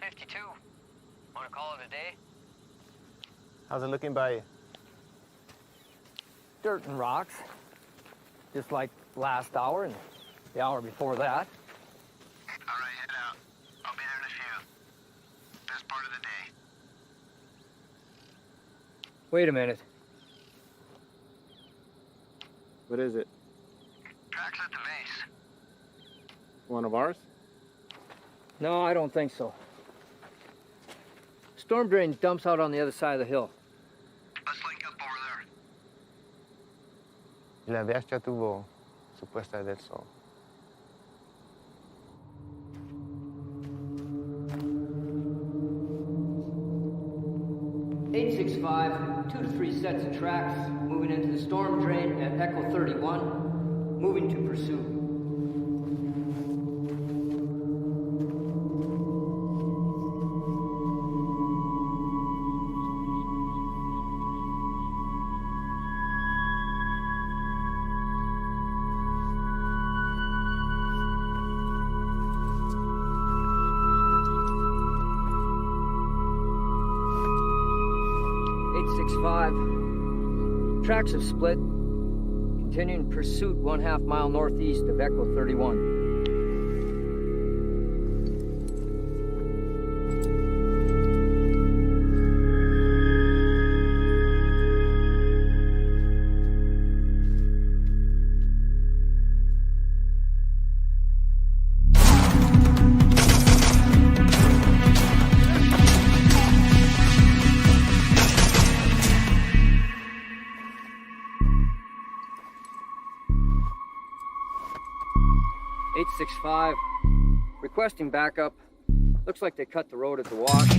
6:52. Want to call it a day? How's it looking by you? Dirt and rocks. Just like last hour and the hour before that. All right, head out. I'll be there in a few. Best part of the day. Wait a minute. What is it? Tracks at the base. One of ours? No, I don't think so. Storm drain dumps out on the other side of the hill. Let's link up over there. La bestia tuvo su puesta del sol. (865), 2 to 3 sets of tracks, moving into the storm drain at Echo 31, moving to pursuit. Tracks have split. Continuing pursuit 1/2 mile northeast of Echo 31. (865), requesting backup. Looks like they cut the road at the wash.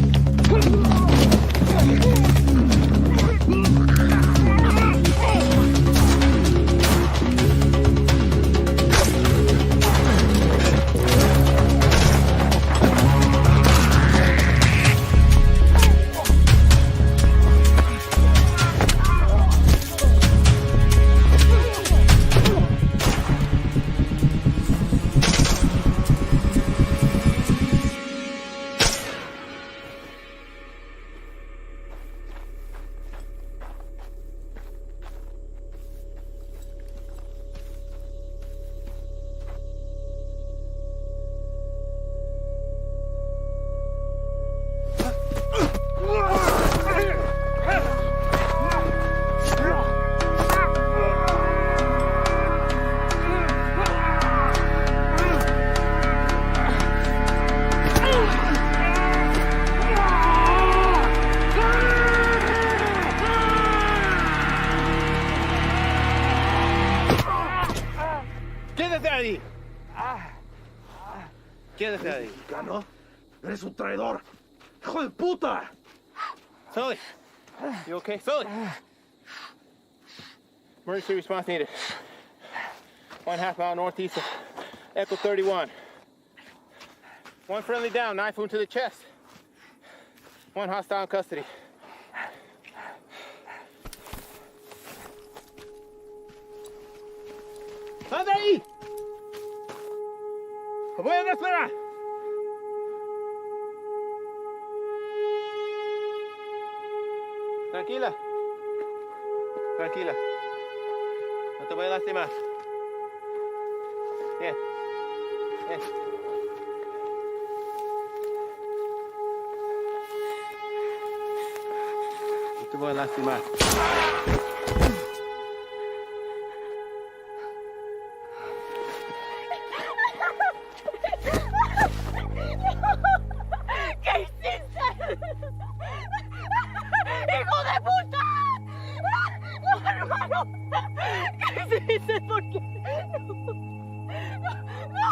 Quédate ahí. ¿No? ¡Eres un traidor! ¡Hijo de puta! Sully, you okay? Sully! Emergency response needed. 1/2 mile northeast of Echo 31. One friendly down, knife wound to the chest. One hostile in custody. ¡Anda ahí! ¡Voy a esperar! Tranquila. Tranquila. No te voy a lastimar. Bien. Bien. No te voy a lastimar. ¿Qué hiciste? ¡Hijo de puta! ¡No, hermano! ¿Qué hiciste? ¿Por qué? No.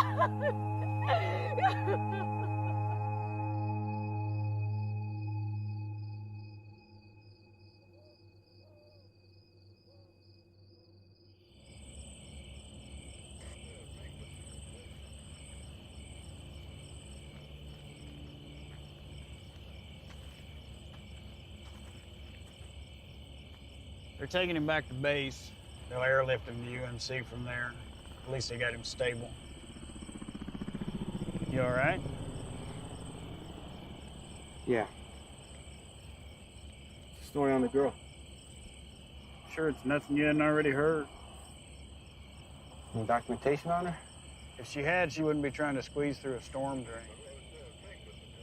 They're taking him back to base. They'll airlift him to UMC from there. At least they got him stable. You all right? Yeah. Story on the girl. Sure it's nothing you hadn't already heard. Any documentation on her? If she had, she wouldn't be trying to squeeze through a storm drain.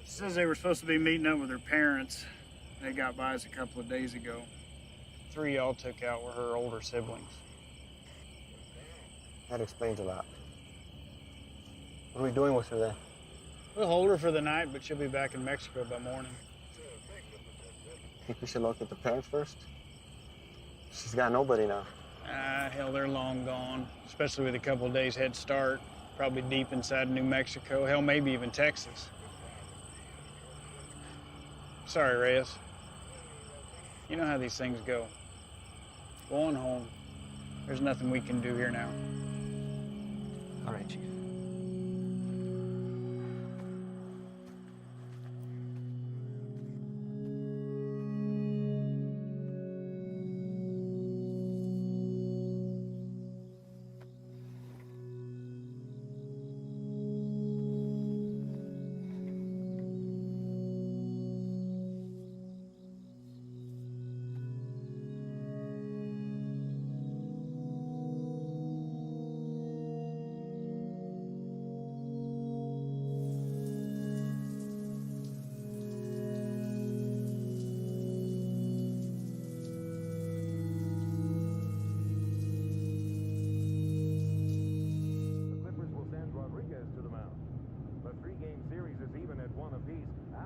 She says they were supposed to be meeting up with her parents. They got by us a couple of days ago. 3 y'all took out were her older siblings. That explains a lot. What are we doing with her then? We'll hold her for the night, but she'll be back in Mexico by morning. Think we should look at the parents first? She's got nobody now. Hell, they're long gone, especially with a couple of days head start. Probably deep inside New Mexico, hell, maybe even Texas. Sorry, Reyes. You know how these things go. Go on home. There's nothing we can do here now. All right, Chief.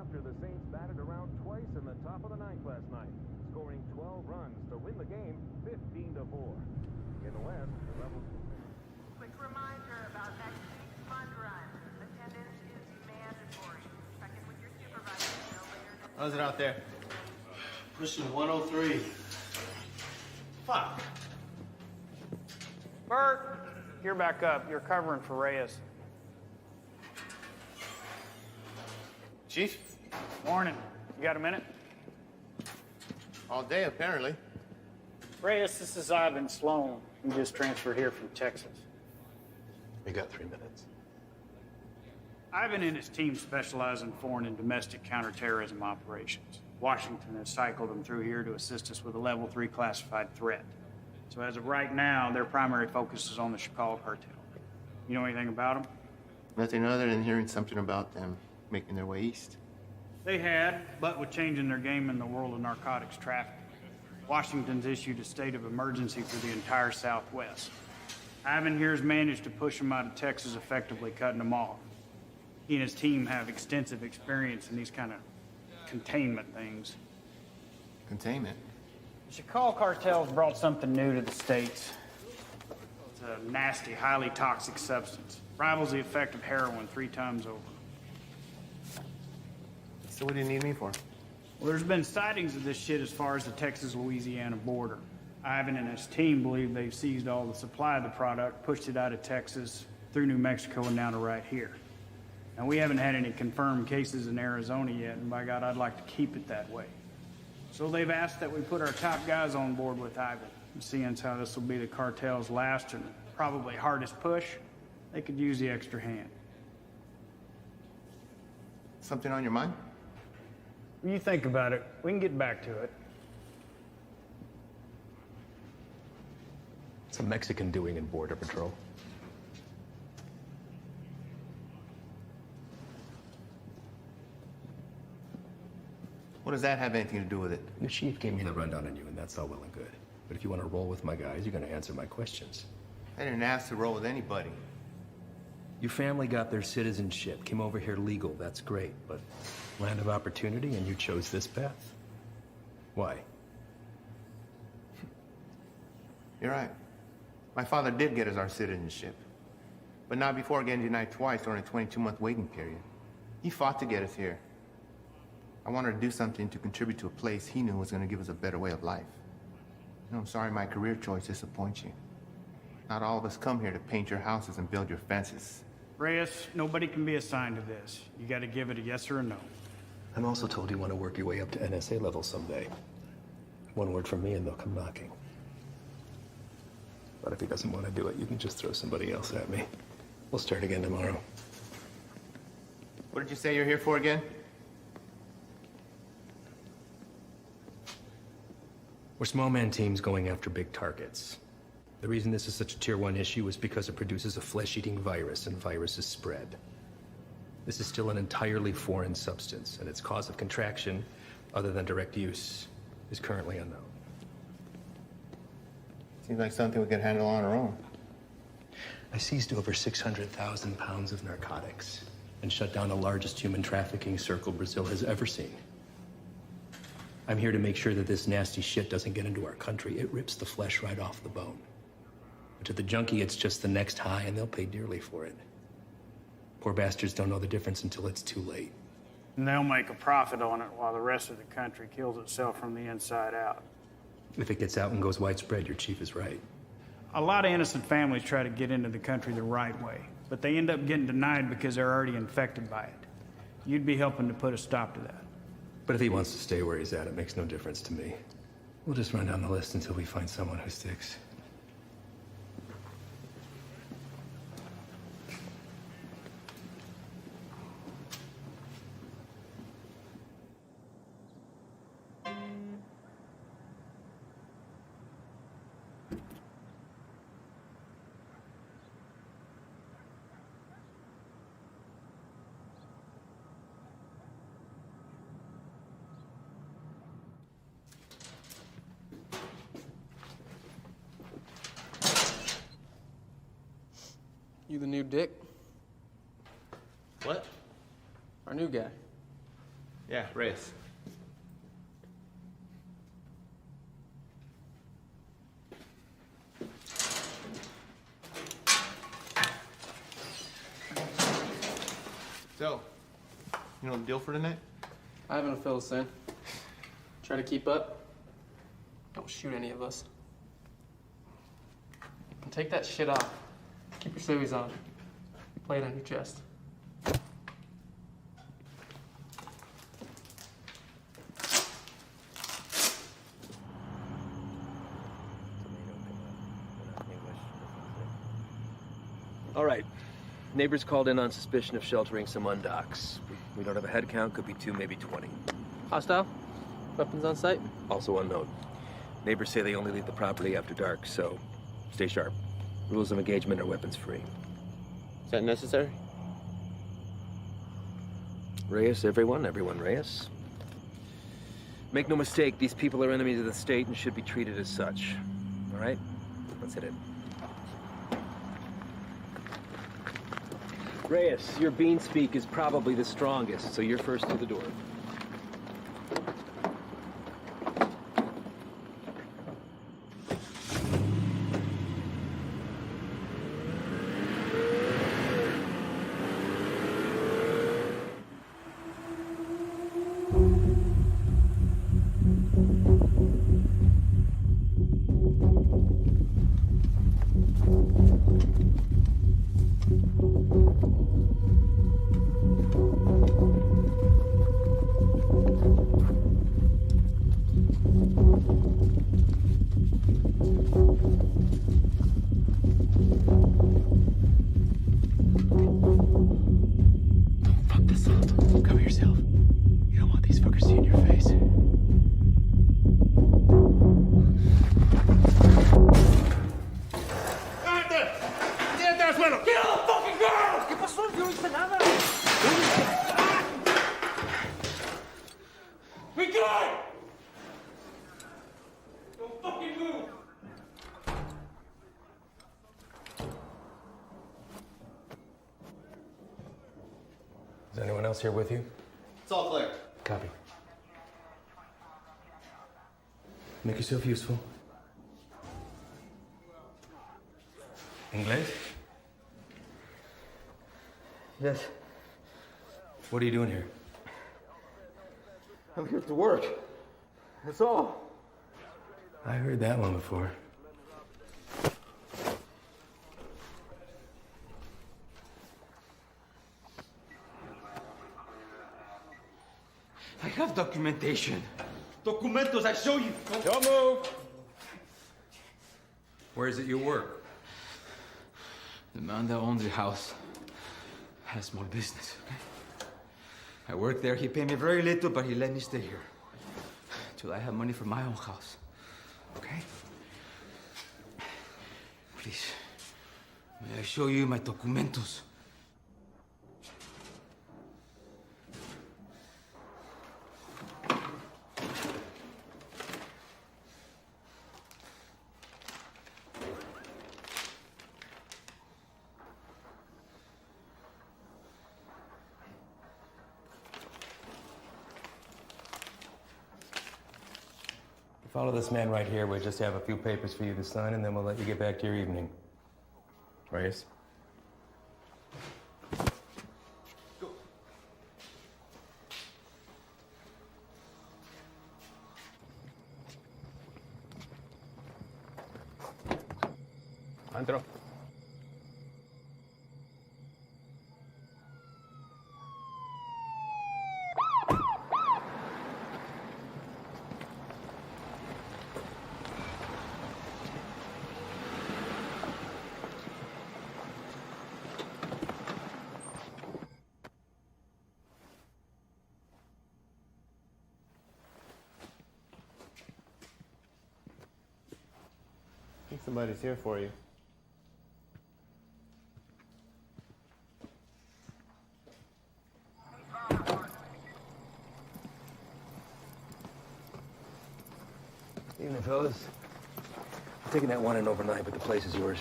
After the Saints batted around twice in the top of the ninth last night, scoring 12 runs to win the game 15-4. In the West, the Rebels... Quick reminder about next week's fund run. Attendance is mandatory. Check in with your supervisor no later than... How's it out there? Mission 103. Fuck. Bert, you're back up. You're covering for Reyes. Chief? Morning. You got a minute? All day, apparently. Reyes, this is Ivan Sloan. He just transferred here from Texas. We got 3 minutes. Ivan and his team specialize in foreign and domestic counterterrorism operations. Washington has cycled them through here to assist us with a level 3 classified threat. So as of right now, their primary focus is on the Chicago cartel. You know anything about them? Nothing other than hearing something about them making their way east. They had, but with changing their game in the world of narcotics trafficking, Washington's issued a state of emergency for the entire Southwest. Ivan here has managed to push them out of Texas, effectively cutting them off. He and his team have extensive experience in these kind of containment things. Containment? The Chicago cartel's brought something new to the States. It's a nasty, highly toxic substance. Rivals the effect of heroin 3 times over. So what do you need me for? Well, there's been sightings of this shit as far as the Texas-Louisiana border. Ivan and his team believe they've seized all the supply of the product, pushed it out of Texas, through New Mexico, and now to right here. Now, we haven't had any confirmed cases in Arizona yet, and by God, I'd like to keep it that way. So they've asked that we put our top guys on board with Ivan. And seeing as how this will be the cartel's last and probably hardest push, they could use the extra hand. Something on your mind? When you think about it, we can get back to it. What's a Mexican doing in Border Patrol? What does that have anything to do with it? The chief gave me the rundown on you, and that's all well and good. But if you want to roll with my guys, you're going to answer my questions. I didn't ask to roll with anybody. Your family got their citizenship, came over here legal, that's great, but land of opportunity and you chose this path? Why? You're right. My father did get us our citizenship, but not before getting denied twice during a 22-month waiting period. He fought to get us here. I wanted to do something to contribute to a place he knew was going to give us a better way of life. You know, I'm sorry my career choice disappoints you. Not all of us come here to paint your houses and build your fences. Reyes, nobody can be assigned to this. You got to give it a yes or a no. I'm also told you want to work your way up to NSA level someday. One word from me and they'll come knocking. But if he doesn't want to do it, you can just throw somebody else at me. We'll start again tomorrow. What did you say you're here for again? We're small man teams going after big targets. The reason this is such a tier 1 issue is because it produces a flesh-eating virus, and viruses spread. This is still an entirely foreign substance, and its cause of contraction, other than direct use, is currently unknown. Seems like something we could handle on our own. I seized over 600,000 pounds of narcotics and shut down the largest human trafficking circle Brazil has ever seen. I'm here to make sure that this nasty shit doesn't get into our country. It rips the flesh right off the bone. But to the junkie, it's just the next high, and they'll pay dearly for it. Poor bastards don't know the difference until it's too late. And they'll make a profit on it while the rest of the country kills itself from the inside out. If it gets out and goes widespread, your chief is right. A lot of innocent families try to get into the country the right way, but they end up getting denied because they're already infected by it. You'd be helping to put a stop to that. But if he wants to stay where he's at, it makes no difference to me. We'll just run down the list until we find someone who sticks. You the new Dick? What? Our new guy. Yeah, Reyes. So, you know the deal for tonight? I haven't fill us in. Try to keep up. Don't shoot any of us. And take that shit off. Keep your civvies on. Play it on your chest. All right. Neighbors called in on suspicion of sheltering some undocks. We don't have a head count, could be 2, maybe 20. Hostile? Weapons on site? Also unknown. Neighbors say they only leave the property after dark, so stay sharp. Rules of engagement are weapons free. Is that necessary? Reyes, everyone Reyes. Make no mistake, these people are enemies of the state and should be treated as such. All right? Let's hit it. Reyes, your bean speak is probably the strongest, so you're first to the door. Is anyone else here with you? It's all clear. Copy. Make yourself useful. English? Yes. What are you doing here? I'm here to work. That's all. I heard that one before. I have documentation. Documentos, I show you. Don't move! Where is it you work? The man that owns the house has small business. I work there. He paid me very little, but he let me stay here till I have money for my own house. okay? Please, may I show you my documentos? Follow this man right here. We just have a few papers for you to sign, and then we'll let you get back to your evening. Reyes? Go. Andro. I think somebody's here for you. Evening, fellas. I'm taking that one in overnight, but the place is yours.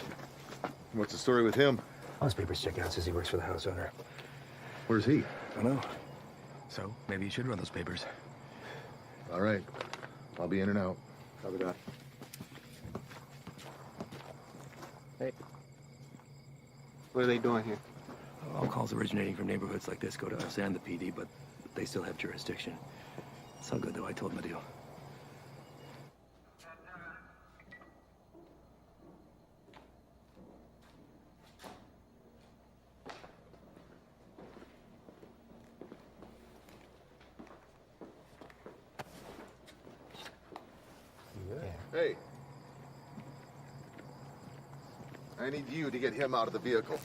What's the story with him? All his papers check out. Says he works for the house owner. Where's he? I don't know. So, maybe you should run those papers. All right. I'll be in and out. Copy that. Hey. What are they doing here? All calls originating from neighborhoods like this go to us and the PD, but they still have jurisdiction. It's all good, though. I told them a deal. Hey. I need you to get him out of the vehicle.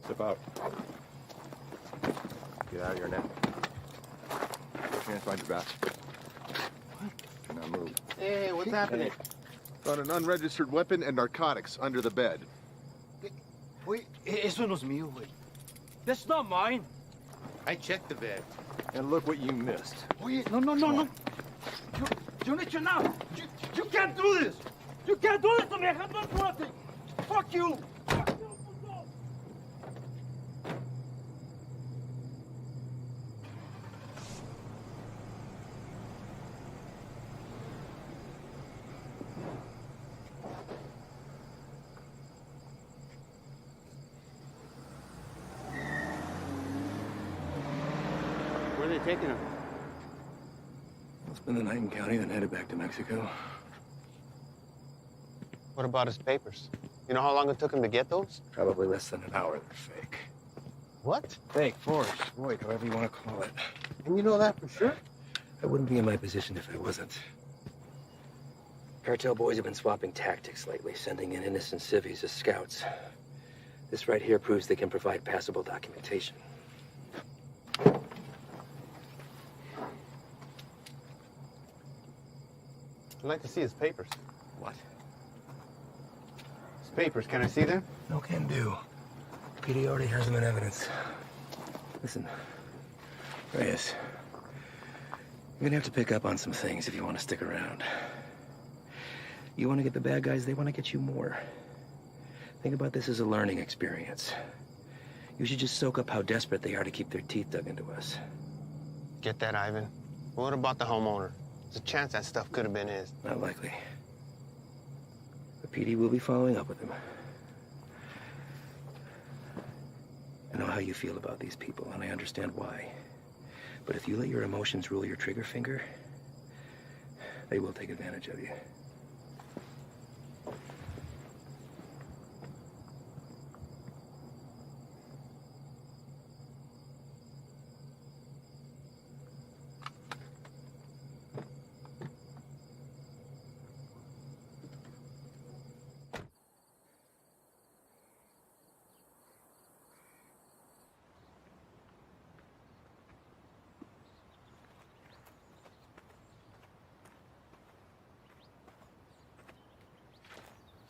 Step out. Get out of here now. Can't find your badge. What? Cannot move. Hey, what's happening? Found an unregistered weapon and narcotics under the bed. Wait, eso no es mío, güey. That's not mine. I checked the bed. And look what you missed. Oye, no. You need to know. You can't do this. You can't do this to me. I have done nothing. Fuck you. Where are they taking him? We'll spend the night in county, then headed back to Mexico. What about his papers? You know how long it took him to get those? Probably less than an hour. They're fake. What? Fake, forged, void, however you want to call it. And you know that for sure? I wouldn't be in my position if I wasn't. Cartel boys have been swapping tactics lately, sending in innocent civvies as scouts. This right here proves they can provide passable documentation. I'd like to see his papers. What? His papers, can I see them? No can do. PD already has them in evidence. Listen, Reyes, you're gonna have to pick up on some things if you want to stick around. You want to get the bad guys, they want to get you more. Think about this as a learning experience. You should just soak up how desperate they are to keep their teeth dug into us. Get that, Ivan. What about the homeowner? There's a chance that stuff could have been his. Not likely. The PD will be following up with him. I know how you feel about these people, and I understand why. But if you let your emotions rule your trigger finger, they will take advantage of you.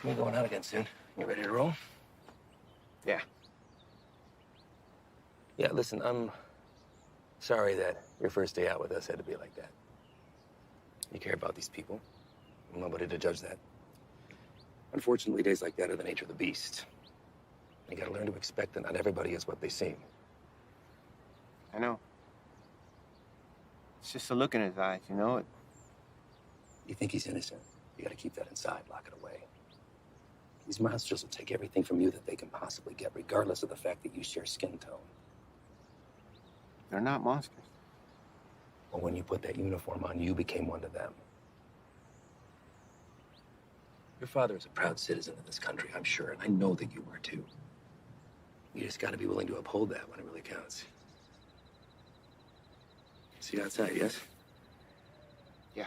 We're going out again soon. You ready to roll? Yeah. Yeah, listen, I'm sorry that your first day out with us had to be like that. You care about these people. I'm nobody to judge that. Unfortunately, days like that are the nature of the beast. You gotta learn to expect that not everybody is what they seem. I know. It's just a look in his eyes, you know? You think he's innocent? You gotta keep that inside, lock it away. These monsters will take everything from you that they can possibly get, regardless of the fact that you share skin tone. They're not monsters. Well, when you put that uniform on, you became one to them. Your father is a proud citizen of this country, I'm sure, and I know that you are too. You just gotta be willing to uphold that when it really counts. See you outside, yes? Yeah.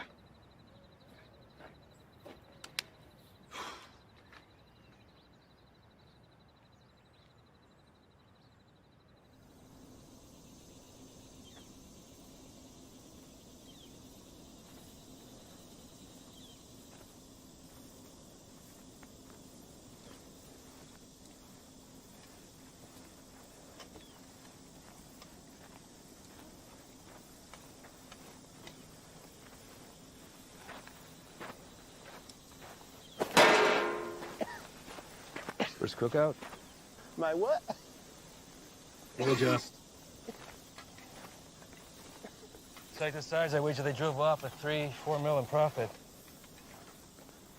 First cookout? My what? We'll adjust. Take the size, I wager they drove off with 3-4 mil in profit.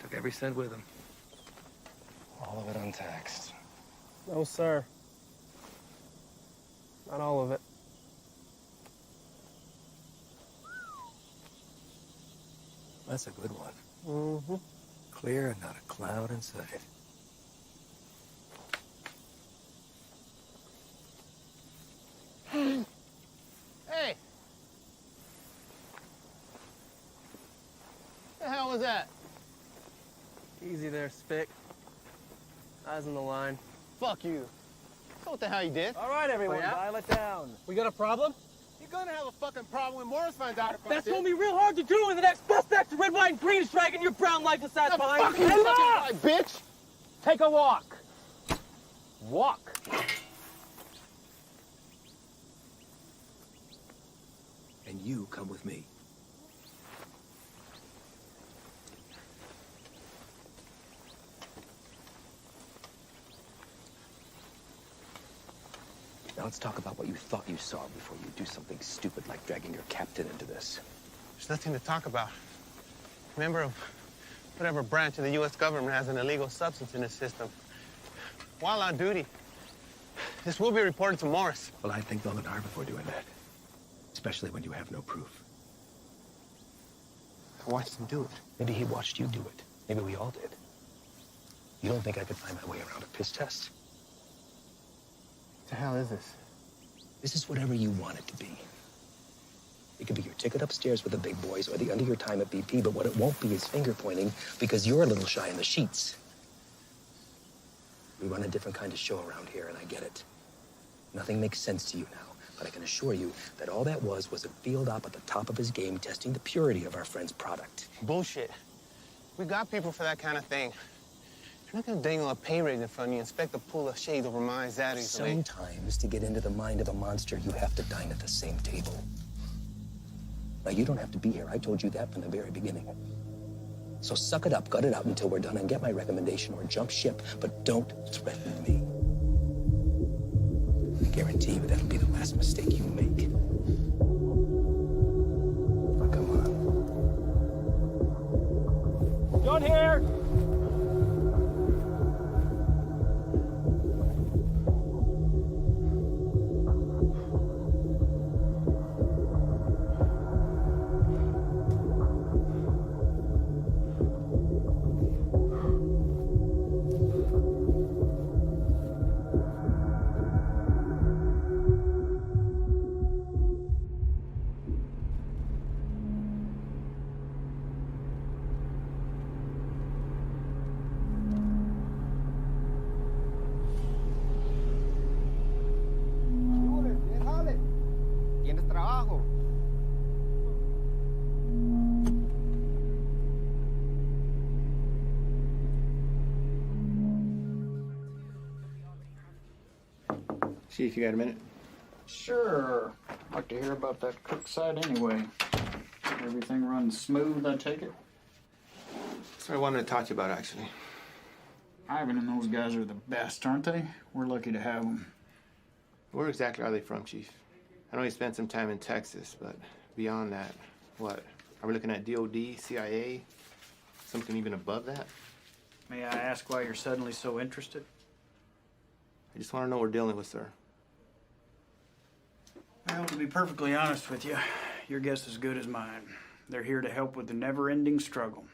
Took every cent with them. All of it untaxed. No, sir. Not all of it. That's a good one. Mm-hmm. Clear and not a cloud in sight. Hey! The hell was that? Easy there, Spick. Eyes on the line. Fuck you. So what the hell you did? All right, everyone, dial it down. We got a problem? You're gonna have a fucking problem when Morris finds out about That's this. gonna be real hard to do when the next bus back to red, white, and green is dragging your brown lifeless ass The behind. fucking Hey, fucking look! bitch! Take a walk. Walk. And you come with me. Now let's talk about what you thought you saw before you do something stupid like dragging your captain into this. There's nothing to talk about. Member of whatever branch of the U.S. government has an illegal substance in its system. While on duty, this will be reported to Morris. Well, I think long and hard before doing that. Especially when you have no proof. I watched him do it. Maybe he watched you do it. Maybe we all did. You don't think I could find my way around a piss test? What the hell is this? This is whatever you want it to be. It could be your ticket upstairs with the big boys or the end of your time at BP, but what it won't be is finger pointing because you're a little shy in the sheets. We run a different kind of show around here, and I get it. Nothing makes sense to you now, but I can assure you that all that was a field op at the top of his game testing the purity of our friend's product. Bullshit. We got people for that kind of thing. You're not gonna dangle a pay raise in front of you and expect to pull a shade over my eyes that easily. Sometimes, to get into the mind of a monster, you have to dine at the same table. Now, you don't have to be here. I told you that from the very beginning. So suck it up, gut it out until we're done and get my recommendation or jump ship, but don't threaten me. I guarantee you that'll be the last mistake you make. Now, come on. John here. Chief, you got a minute? Sure. I'd like to hear about that cook site anyway. Everything runs smooth, I take it? That's what I wanted to talk to you about, actually. Ivan and those guys are the best, aren't they? We're lucky to have them. Where exactly are they from, Chief? I know you spent some time in Texas, but beyond that, what? Are we looking at DOD, CIA, something even above that? May I ask why you're suddenly so interested? I just want to know what we're dealing with, sir. Well, to be perfectly honest with you, your guess is as good as mine. They're here to help with the never-ending struggle.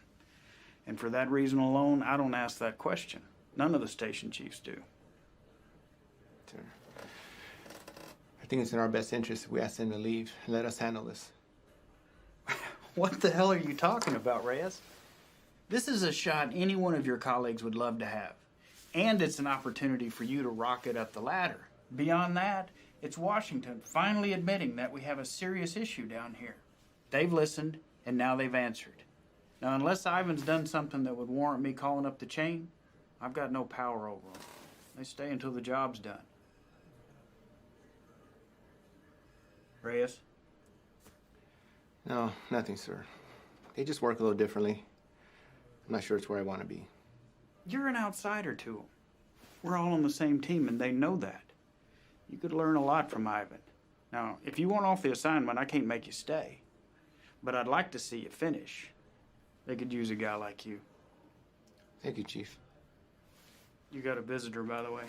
And for that reason alone, I don't ask that question. None of the station chiefs do. Sir, I think it's in our best interest if we ask them to leave and let us handle this. What the hell are you talking about, Reyes? This is a shot any one of your colleagues would love to have. And it's an opportunity for you to rocket up the ladder. Beyond that, it's Washington finally admitting that we have a serious issue down here. They've listened, and now they've answered. Now, unless Ivan's done something that would warrant me calling up the chain, I've got no power over them. They stay until the job's done. Reyes? No, nothing, sir. They just work a little differently. I'm not sure it's where I want to be. You're an outsider to them. We're all on the same team, and they know that. You could learn a lot from Ivan. Now, if you want off the assignment, I can't make you stay. But I'd like to see you finish. They could use a guy like you. Thank you, Chief. You got a visitor, by the way.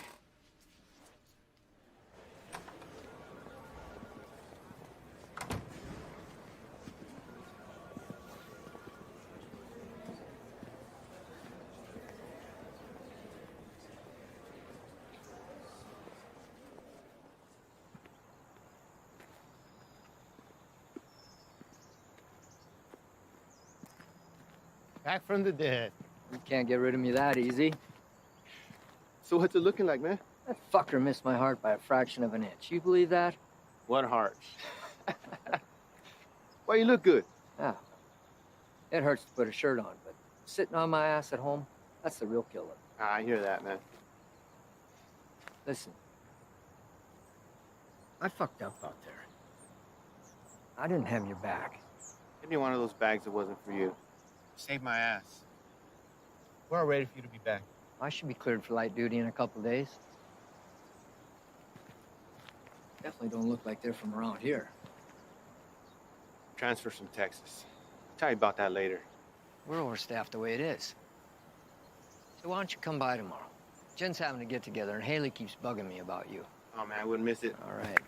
Back from the dead. You can't get rid of me that easy. So what's it looking like, man? That fucker missed my heart by a fraction of an inch. You believe that? What heart? Why, you look good. Yeah. It hurts to put a shirt on, but sitting on my ass at home, that's the real killer. I hear that, man. Listen. I fucked up out there. I didn't have your back. Give me one of those bags that wasn't for you. Saved my ass. We're all ready for you to be back. I should be cleared for light duty in a couple of days. Definitely don't look like they're from around here. Transfers from Texas. I'll tell you about that later. We're overstaffed the way it is. So why don't you come by tomorrow? Jen's having a get-together, and Haley keeps bugging me about you. Oh, man, I wouldn't miss it. All right.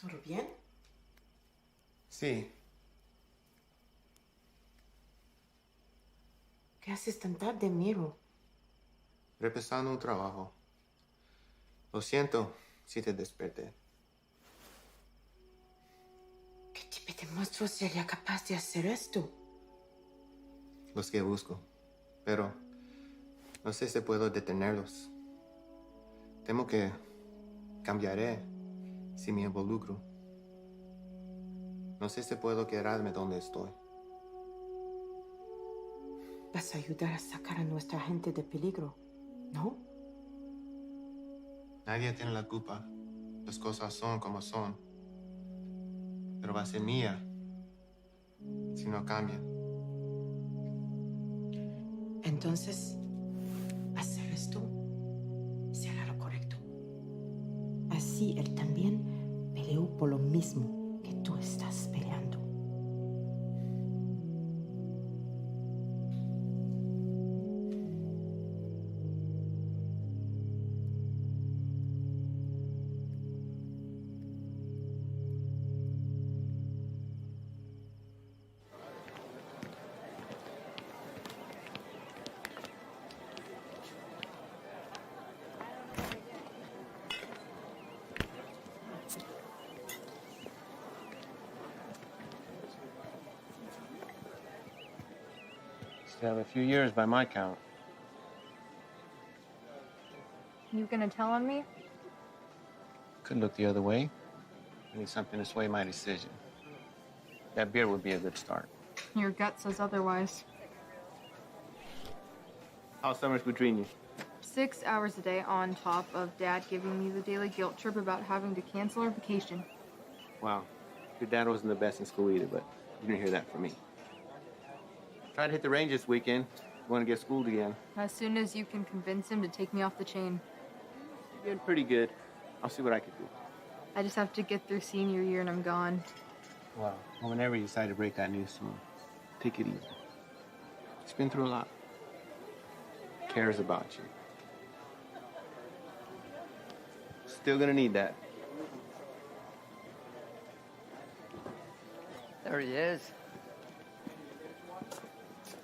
¿Todo bien? Sí. ¿Qué haces tan tarde, Miro? Repasando un trabajo. Lo siento si te desperté. ¿Qué tipo de monstruo sería capaz de hacer esto? Los que busco. Pero no sé si puedo detenerlos. Temo que cambiaré si me involucro. No sé si puedo quedarme donde estoy. Vas a ayudar a sacar a nuestra gente de peligro, ¿no? Nadie tiene la culpa. Las cosas son como son. Pero va a ser mía si no cambia. Entonces, hacer esto será lo correcto. Así él también peleó por lo mismo que tú estás peleando. Still have a few years by my count. You gonna tell on me? Could look the other way. I need something to sway my decision. That beer would be a good start. Your gut says otherwise. How's summers between you? 6 hours a day on top of Dad giving me the daily guilt trip about having to cancel our vacation. Wow. Your dad wasn't the best in school either, but you didn't hear that from me. Try to hit the range this weekend. You want to get schooled again. As soon as you can convince him to take me off the chain. You're doing pretty good. I'll see what I can do. I just have to get through senior year and I'm gone. Well, whenever you decide to break that news to me, take it easy. He's been through a lot. Cares about you. Still gonna need that. There he is.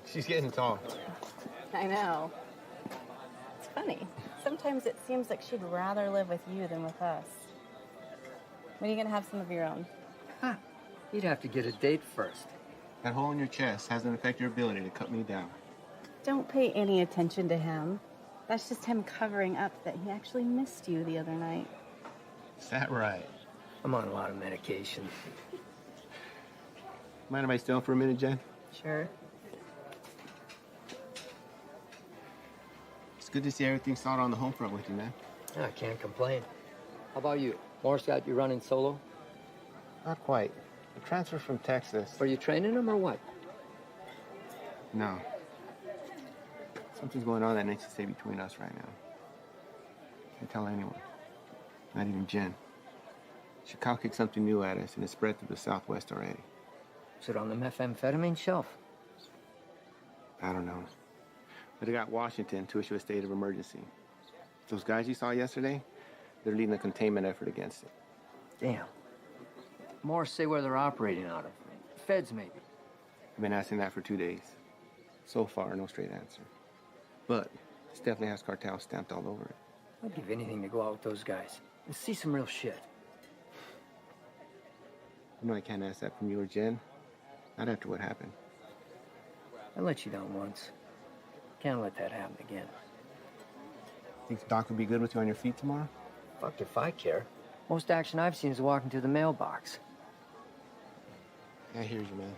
She's getting tall. I know. It's funny. Sometimes it seems like she'd rather live with you than with us. When are you gonna have some of your own? Huh. You'd have to get a date first. That hole in your chest hasn't affected your ability to cut me down. Don't pay any attention to him. That's just him covering up that he actually missed you the other night. Is that right? I'm on a lot of medication. Mind if I stay on for a minute, Jen? Sure. It's good to see everything solid on the home front with you, man. I can't complain. How about you? Morris got you running solo? Not quite. The transfer from Texas. Are you training him or what? No. Something's going on that needs to stay between us right now. Can't tell anyone. Not even Jen. Chicago kicked something new at us and it's spread through the Southwest already. Is it on the methamphetamine shelf? I don't know. But it got Washington to issue a state of emergency. Those guys you saw yesterday, they're leading a containment effort against it. Damn. Morris say where they're operating out of. Feds, maybe. I've been asking that for 2 days. So far, no straight answer. But this definitely has cartel stamped all over it. I'd give anything to go out with those guys and see some real shit. I know I can't ask that from you or Jen. Not after what happened. I let you down once. Can't let that happen again. Think Doc would be good with you on your feet tomorrow? Fuck if I care. Most action I've seen is walking to the mailbox. I hear you, man.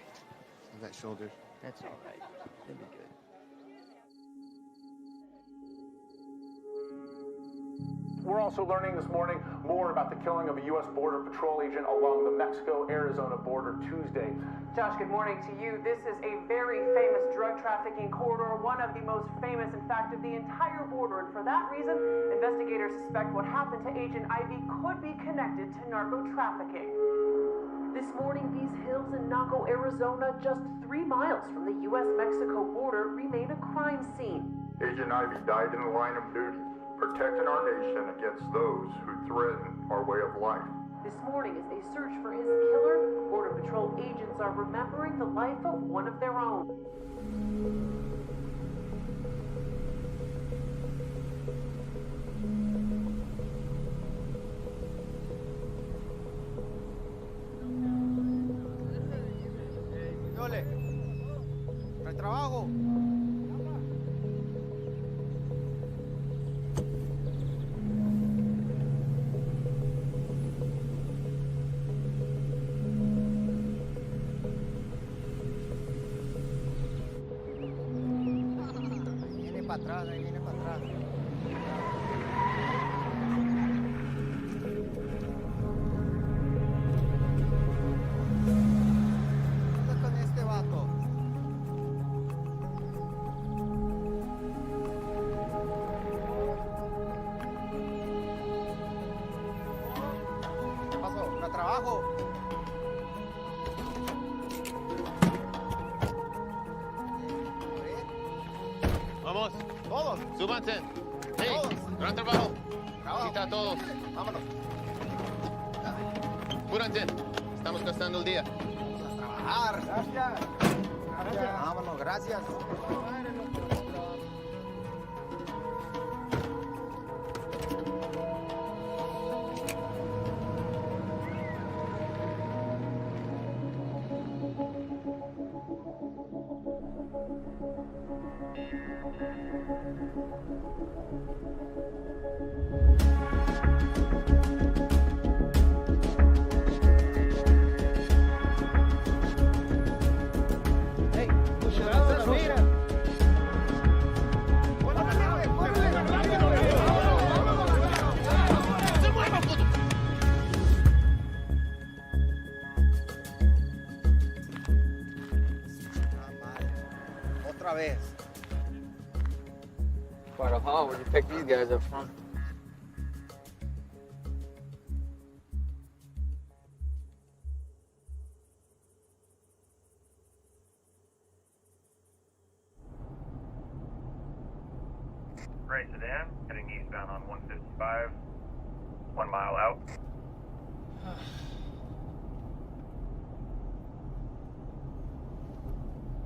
I've got shoulders. That's all right. It'll be good. We're also learning this morning more about the killing of a U.S. Border Patrol agent along the Mexico-Arizona border Tuesday. Josh, good morning to you. This is a very famous drug trafficking corridor, one of the most famous, in fact, of the entire border. And for that reason, investigators suspect what happened to Agent Ivy could be connected to narco trafficking. This morning, these hills in Naco, Arizona, just 3 miles from the U.S.-Mexico border, remain a crime scene. Agent Ivy died in the line of duty, protecting our nation against those who threaten our way of life. This morning, as they search for his killer, Border Patrol agents are remembering the life of one of their own. Dole, no hay trabajo. Ahí viene para atrás. ¿Qué con este vato? ¿Qué pasó? ¿No trabajo? Vamos. Todos. Súbanse. Hey, gran trabajo. Aquí está todos. Vámonos. Apúrense. Estamos gastando el día. Vamos a trabajar. Gracias. Gracias. Vámonos, gracias. pick these guys up front. Gray sedan, heading eastbound on 155, 1 mile out.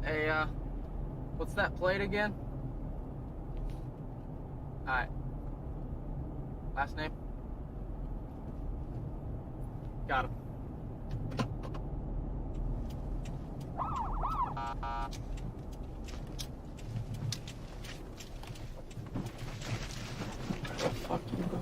Hey, what's that plate again? Alright. Last name? Got him. Fuck you, bro.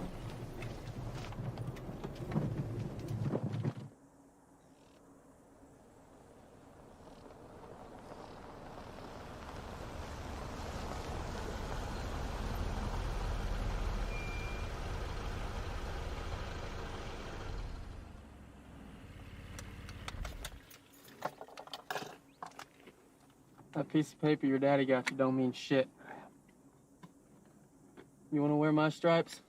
That piece of paper your daddy got you don't mean shit. You wanna wear my stripes?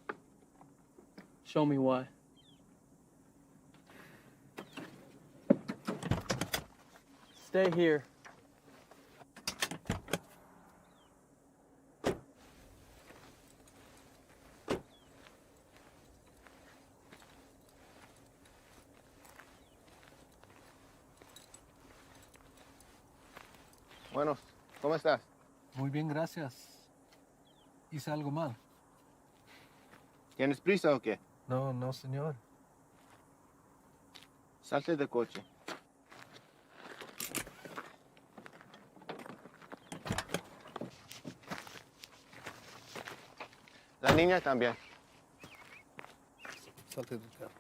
Show me why. Stay here. Bueno, ¿cómo estás? Muy bien, gracias. ¿Hice algo mal? ¿Tienes prisa o qué? No, no, señor. Salte del coche. La niña también. Salte del carro.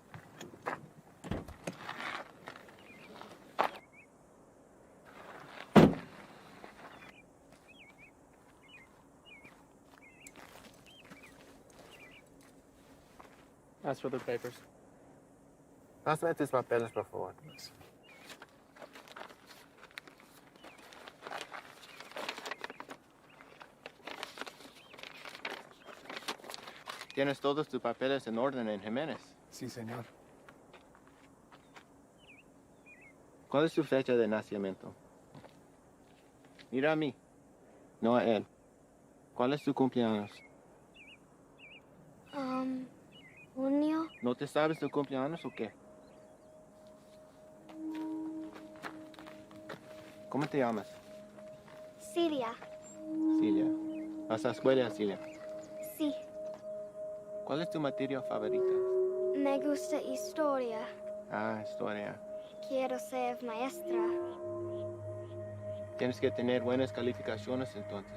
Ask for their papers. Pásame tus papeles, por favor. ¿Tienes todos tus papeles en orden en Jiménez? Sí, señor. ¿Cuál es tu fecha de nacimiento? Mira a mí, no a él. ¿Cuál es tu cumpleaños? Junio. ¿No te sabes tu cumpleaños o qué? ¿Cómo te llamas? Siria. Cilia. ¿Vas a la escuela, Cilia? Sí. ¿Cuál es tu materia favorita? Me gusta historia. Ah, historia. Quiero ser maestra. Tienes que tener buenas calificaciones entonces.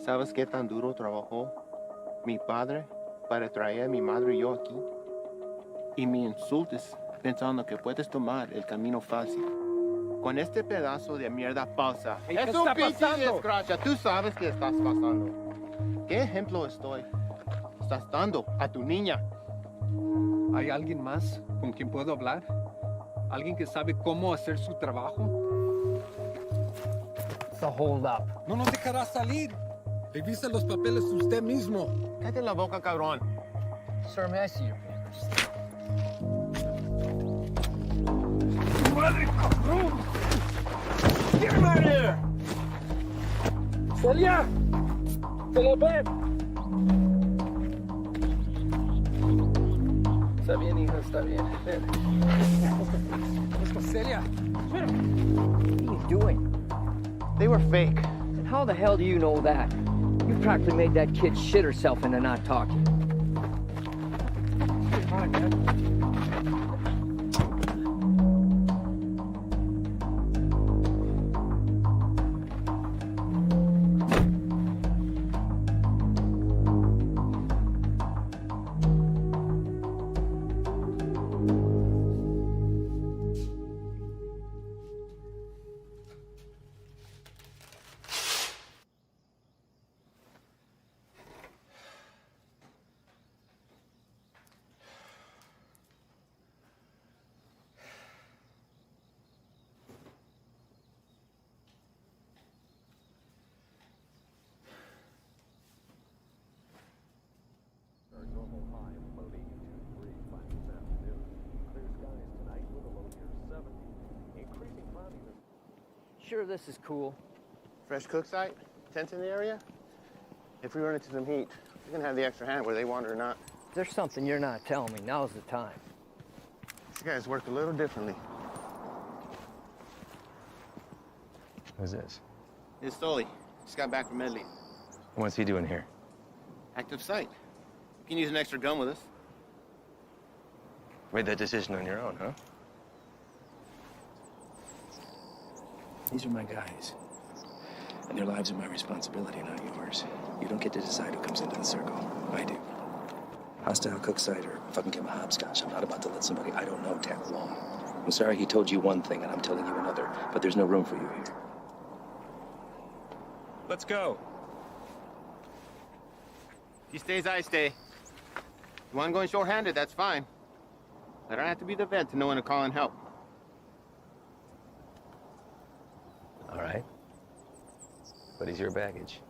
¿Sabes qué tan duro trabajó mi padre para traer a mi madre y yo aquí? Y me insultes pensando que puedes tomar el camino fácil. Con este pedazo de mierda falsa. Hey, es ¿qué un está pinche pasando? desgracia. Tú sabes qué estás pasando. ¿Qué ejemplo estás dando a tu niña? ¿Hay alguien más con quien puedo hablar? ¿Alguien que sabe cómo hacer su trabajo? It's a hold up. No nos dejará salir. Revisa los papeles usted mismo. Cállate la boca, cabrón. Sir, may I see your papers? ¡Madre, cabrón! ¡Get him out of here! ¡Celia! ¡Celia, ven! Está bien, hija, está bien. Ven. Celia! What are you doing? They were fake. And how the hell do you know that? You practically made that kid shit herself into not talking. Come on, man. sure this is cool? Fresh cook site? Tents in the area? If we run into some heat, we're gonna have the extra hand whether they want it or not. There's something you're not telling me. Now's the time. These guys work a little differently. Who's this? It's Stoli. Just got back from Medley. What's he doing here? Active site. You can use an extra gun with us. Made that decision on your own, huh? These are my guys. And their lives are my responsibility, not yours. You don't get to decide who comes into the circle. I do. Hostile cook site or fucking give a hopscotch. I'm not about to let somebody I don't know tag along. I'm sorry he told you one thing and I'm telling you another, but there's no room for you here. Let's go. He stays, I stay. You want going short-handed, that's fine. I don't have to be the vet to know when to call in help. All right. But he's your baggage.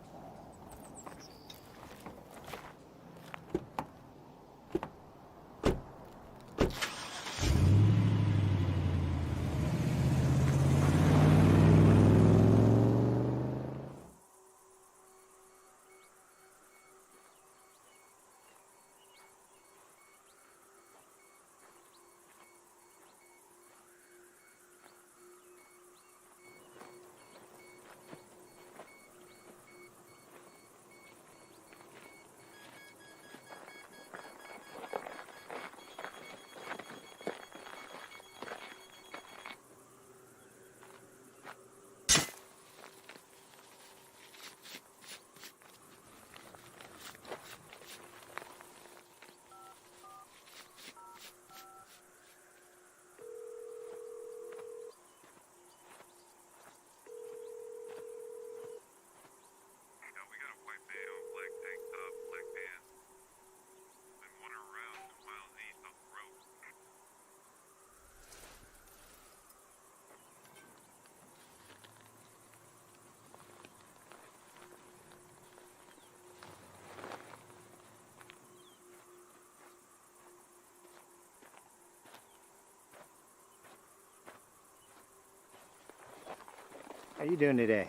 How you doing today?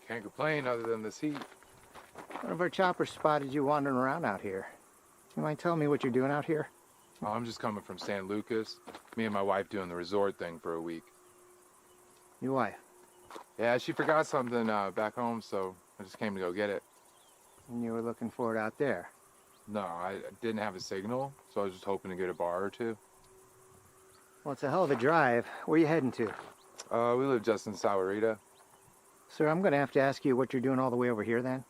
Can't complain other than this heat. One of our choppers spotted you wandering around out here. You mind telling me what you're doing out here? Oh, I'm just coming from San Lucas. Me and my wife doing the resort thing for a week. Your wife? Yeah, she forgot something back home, so I just came to go get it. And you were looking for it out there? No, I didn't have a signal, so I was just hoping to get a bar or two. Well, it's a hell of a drive. Where are you heading to? We live just in Sahuarita. Sir, I'm going to have to ask you what you're doing all the way over here then.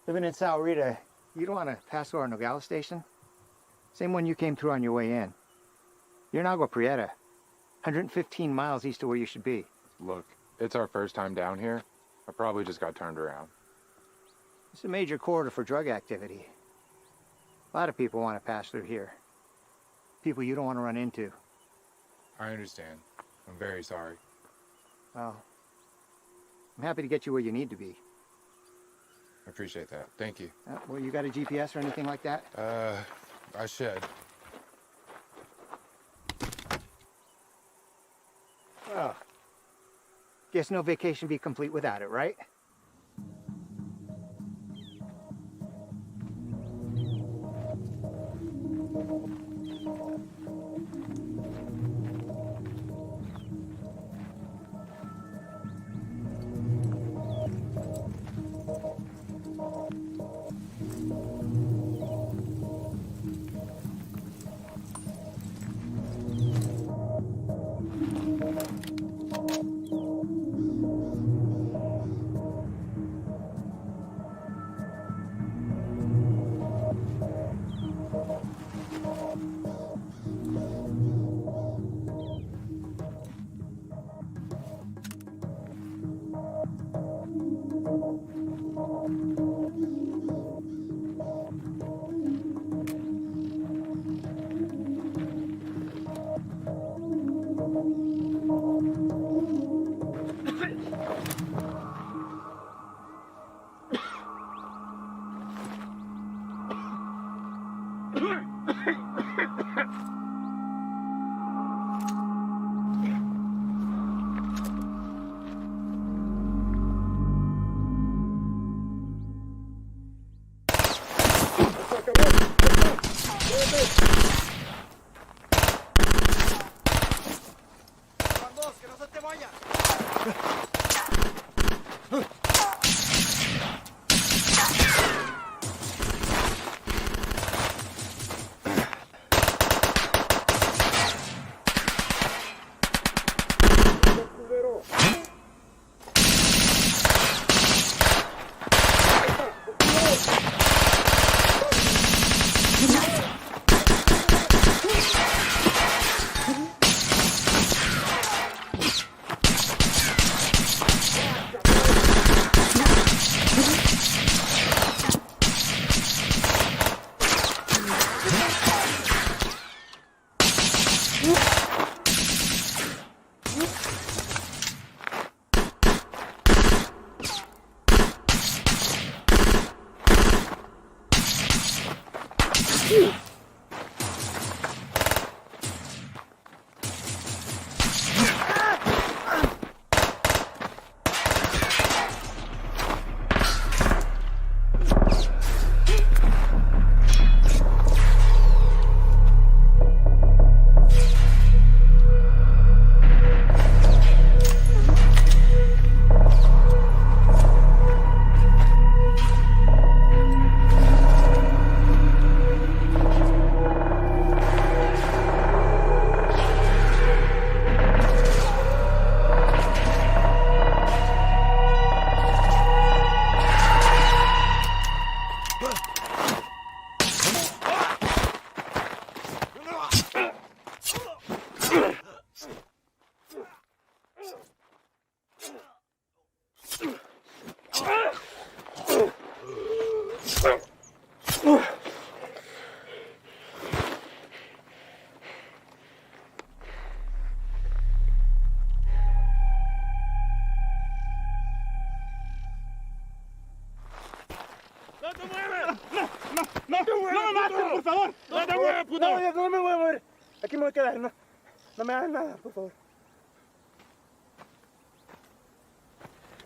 Living in Sahuarita, you don't want to pass over Nogales Station? Same one you came through on your way in. You're in Agua Prieta, 115 miles east of where you should be. Look, it's our first time down here. I probably just got turned around. It's a major corridor for drug activity. A lot of people want to pass through here. People you don't want to run into. I understand. I'm very sorry. Well, I'm happy to get you where you need to be. I appreciate that. Thank you. Well, you got a GPS or anything like that? I should. Well, guess no vacation be complete without it, right?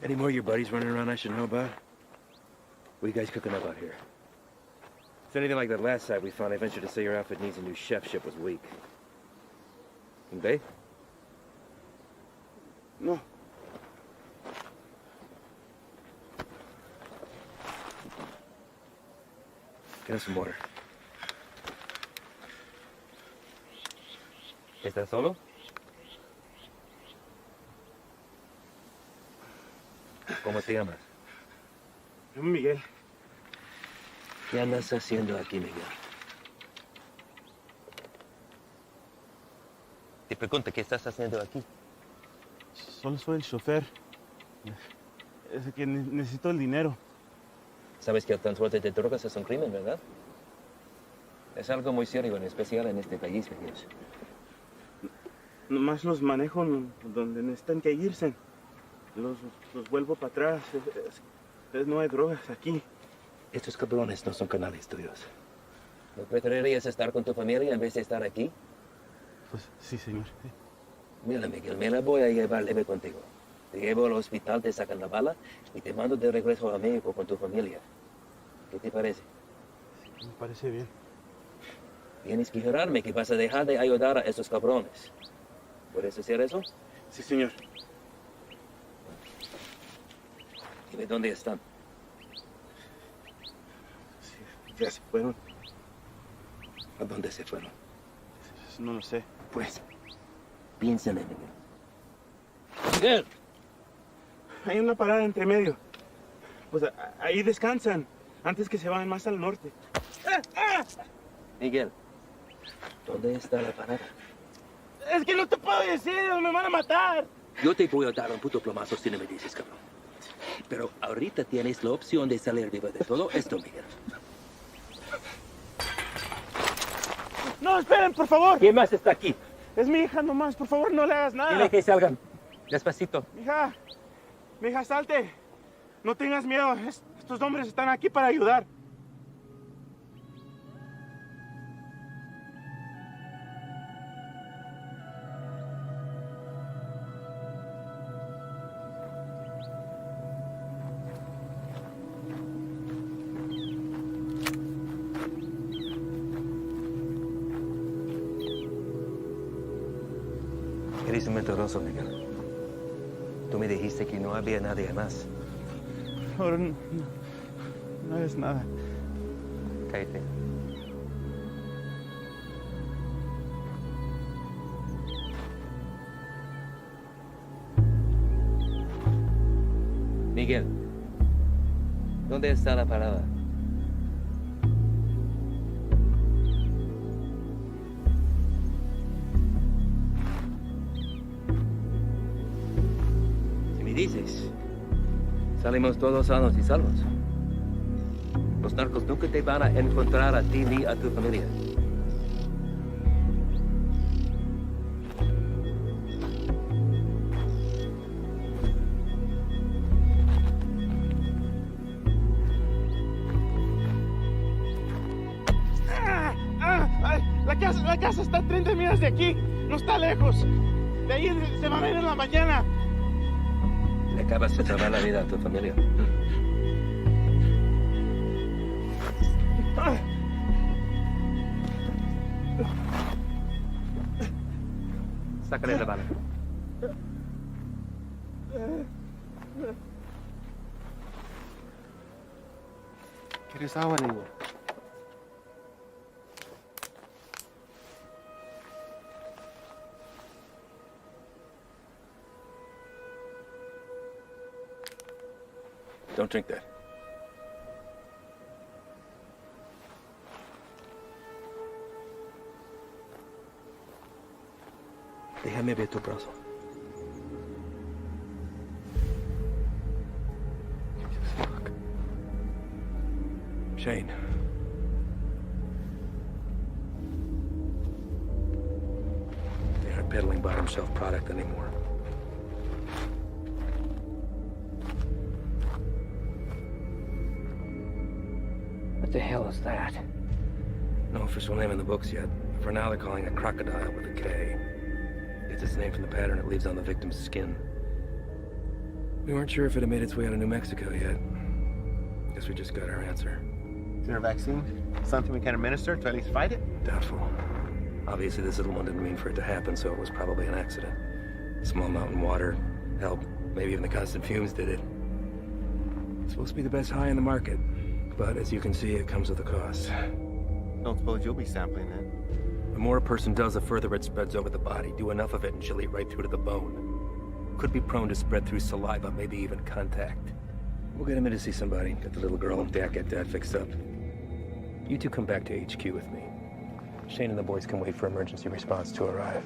Any more of your buddies running around I should know about? What are you guys cooking up out here? If it's anything like that last site we found, I venture to say your outfit needs a new chef. Ship was weak. And Bay? No. Get us some water. ¿Estás solo? ¿Cómo te llamas? Yo, Miguel. ¿Qué andas haciendo aquí, Miguel? Te pregunto, ¿qué estás haciendo aquí? Solo soy el chofer. Es que necesito el dinero. Sabes que el transporte de drogas es un crimen, ¿verdad? Es algo muy serio, en especial en este país, Miguel. Nomás los manejo donde necesitan que irse. Los vuelvo para atrás. No hay drogas aquí. Estos cabrones no son canales tuyos. ¿No preferirías estar con tu familia en vez de estar aquí? Pues sí, señor. Mira, Miguel, me la voy a llevar leve contigo. Te llevo al hospital, te sacan la bala y te mando de regreso a México con tu familia. ¿Qué te parece? Sí, me parece bien. Tienes que jurarme que vas a dejar de ayudar a esos cabrones. ¿Puedes hacer eso? Sí, señor. Dime dónde están. Sí, ya se fueron. ¿A dónde se fueron? No lo sé. Pues, piensa en él, Miguel. ¡Miguel! Hay una parada entre medio. Pues ahí descansan, antes que se vayan más al norte. Miguel, ¿dónde está la parada? Es que no te puedo decir, me van a matar. Yo te voy a dar un puto plomazo si no me dices, cabrón. Pero ahorita tienes la opción de salir vivo de todo esto, Miguel. No, esperen, por favor. ¿Quién más está aquí? Es mi hija nomás, por favor, no le hagas nada. Dile que salgan. Despacito. Mija, salte. No tengas miedo. Estos hombres están aquí para ayudar. Eres un mentiroso, Miguel. Tú me dijiste que no había nadie más. Ahora no es nada. Cállate. Miguel, ¿dónde está la parada? Si me dices, salimos todos sanos y salvos. Los narcos nunca te van a encontrar a ti ni a tu familia. La casa está a 30 millas de aquí. No está lejos. De ahí se va a ver en la mañana. Le acabas de salvar la vida a tu familia. Sácale la bala. ¿Quieres agua, niño? Don't drink that. Déjame ver tu brazo. Fuck. Shane. They aren't peddling bottom shelf product anymore. What the hell is that? No official name in the books yet. For now, they're calling it crocodile with a K. Gets its name from the pattern it leaves on the victim's skin. We weren't sure if it had made its way out of New Mexico yet. Guess we just got our answer. Is there a vaccine? Something we can administer to at least fight it? Doubtful. Obviously, this little one didn't mean for it to happen, so it was probably an accident. Small mountain water, hell, maybe even the constant fumes did it. It's supposed to be the best high in the market, but as you can see, it comes with a cost. Don't suppose you'll be sampling it. The more a person does, the further it spreads over the body. Do enough of it and she'll eat right through to the bone. Could be prone to spread through saliva, maybe even contact. We'll get him in to see somebody. Get the little girl and Dad get Dad fixed up. You two come back to HQ with me. Shane and the boys can wait for emergency response to arrive.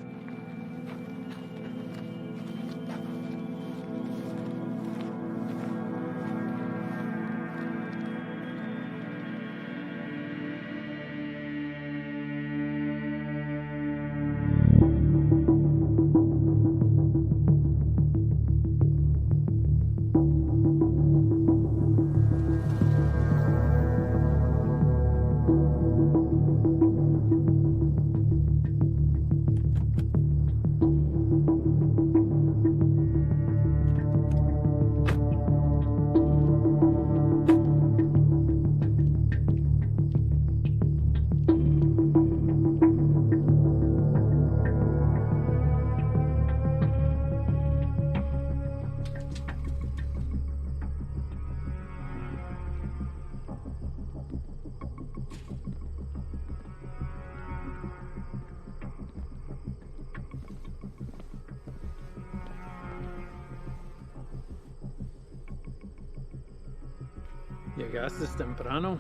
Llegaste temprano.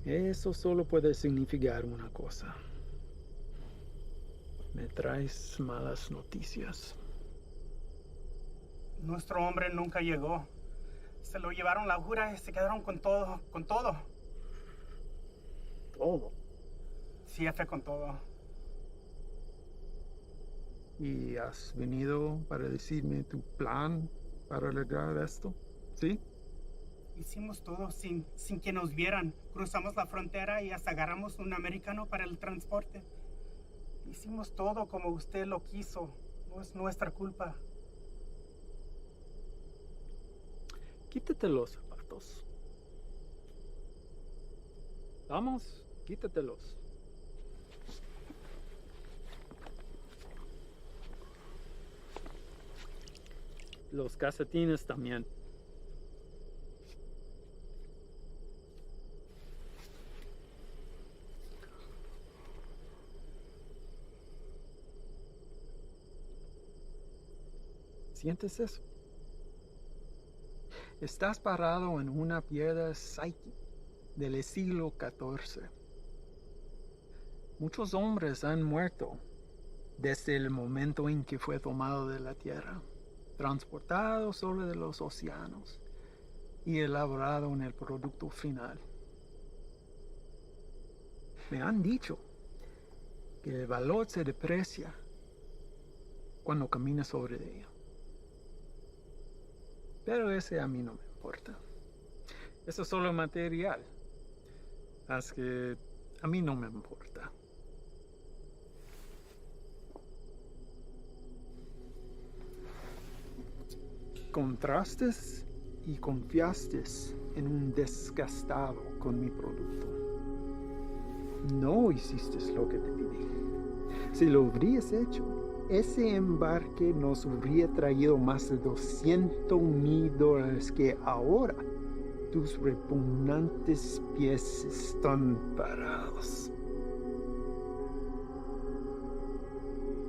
Eso solo puede significar una cosa. Me traes malas noticias. Nuestro hombre nunca llegó. Se lo llevaron la jura y se quedaron con todo, con todo. ¿Todo? Sí, jefe, con todo. ¿Y has venido para decirme tu plan para lograr esto? ¿Sí? Hicimos todo sin que nos vieran. Cruzamos la frontera y hasta agarramos un americano para el transporte. Hicimos todo como usted lo quiso. No es nuestra culpa. Quítate los zapatos. Vamos, quítatelos. los calcetines también. ¿Sientes eso? Estás parado en una piedra psyche del siglo XIV. Muchos hombres han muerto desde el momento en que fue tomado de la tierra, transportado sobre los océanos y elaborado en el producto final. Me han dicho que el valor se deprecia cuando caminas sobre ella. Pero ese a mí no me importa. Eso es solo material. Así que a mí no me importa. Contrastes y confiaste en un desgastado con mi producto. No hiciste lo que te pedí. Si lo hubieras hecho, ese embarque nos habría traído más de $200,000 que ahora tus repugnantes pies están parados.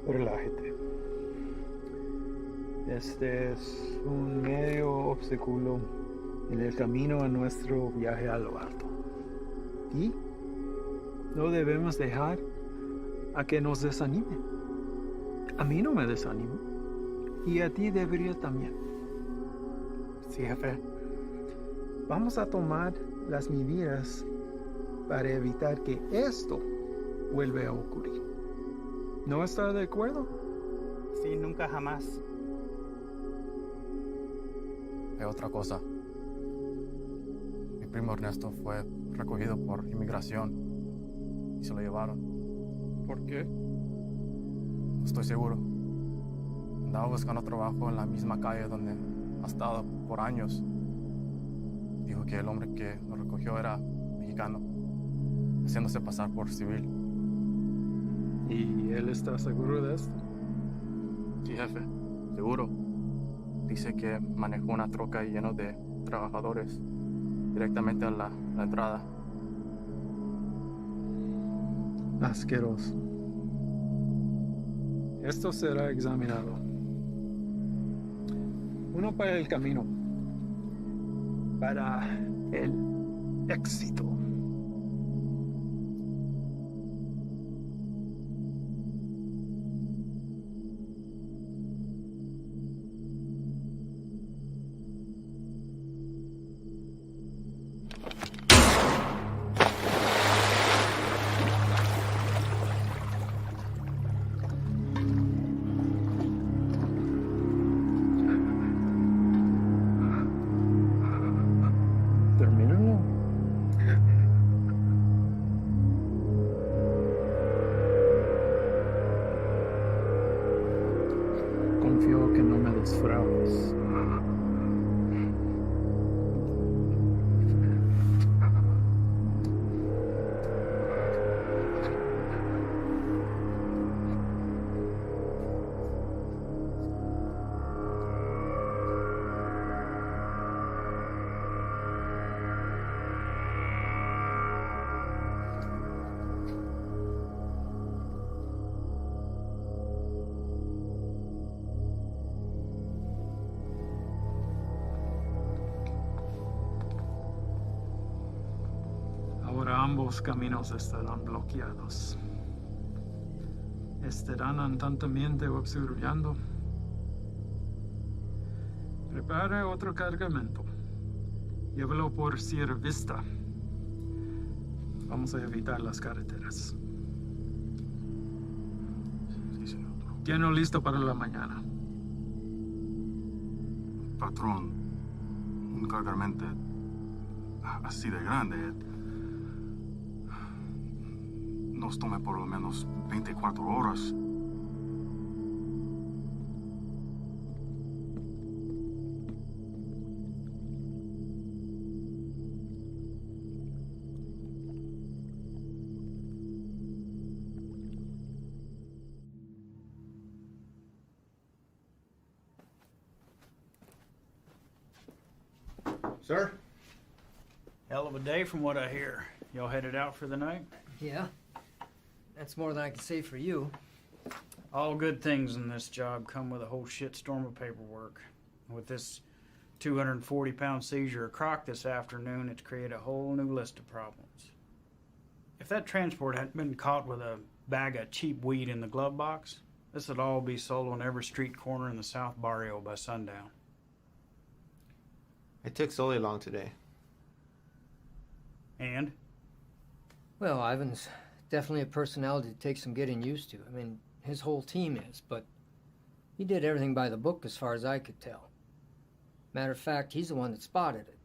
Relájate. Este es un medio obstáculo en el camino a nuestro viaje a lo alto. Y no debemos dejar a que nos desanime. A mí no me desanimo. Y a ti debería también. Sí, jefe. Vamos a tomar las medidas para evitar que esto vuelva a ocurrir. ¿No está de acuerdo? Sí, nunca jamás. Otra cosa. Mi primo Ernesto fue recogido por inmigración y se lo llevaron. ¿Por qué? No estoy seguro. Andaba buscando trabajo en la misma calle donde ha estado por años. Dijo que el hombre que lo recogió era mexicano, haciéndose pasar por civil. ¿Y él está seguro de esto? Sí, jefe, seguro. Dice que manejó una troca llena de trabajadores directamente a la entrada. Asqueroso. Esto será examinado. Uno para el camino. Para el éxito. Confío que no me desfraudes. Ahora ambos caminos estarán bloqueados. Estarán atentamente observando. Prepare otro cargamento. Llévelo por Sierra Vista. Vamos a evitar las carreteras. Sí, señor. Tiene listo para la mañana. Patrón, un cargamento así de grande nos tome por lo menos 24 horas. Sir? Hell of a day from what I hear. Y'all headed out for the night? Yeah. That's more than I can say for you. All good things in this job come with a whole shitstorm of paperwork. With this 240-pound seizure of croc this afternoon, it's created a whole new list of problems. If that transport hadn't been caught with a bag of cheap weed in the glove box, this would all be sold on every street corner in the South Barrio by sundown. It took Sully long today. And? Well, Ivan's definitely a personality that takes some getting used to. I mean, his whole team is, but he did everything by the book as far as I could tell. Matter of fact, he's the one that spotted it.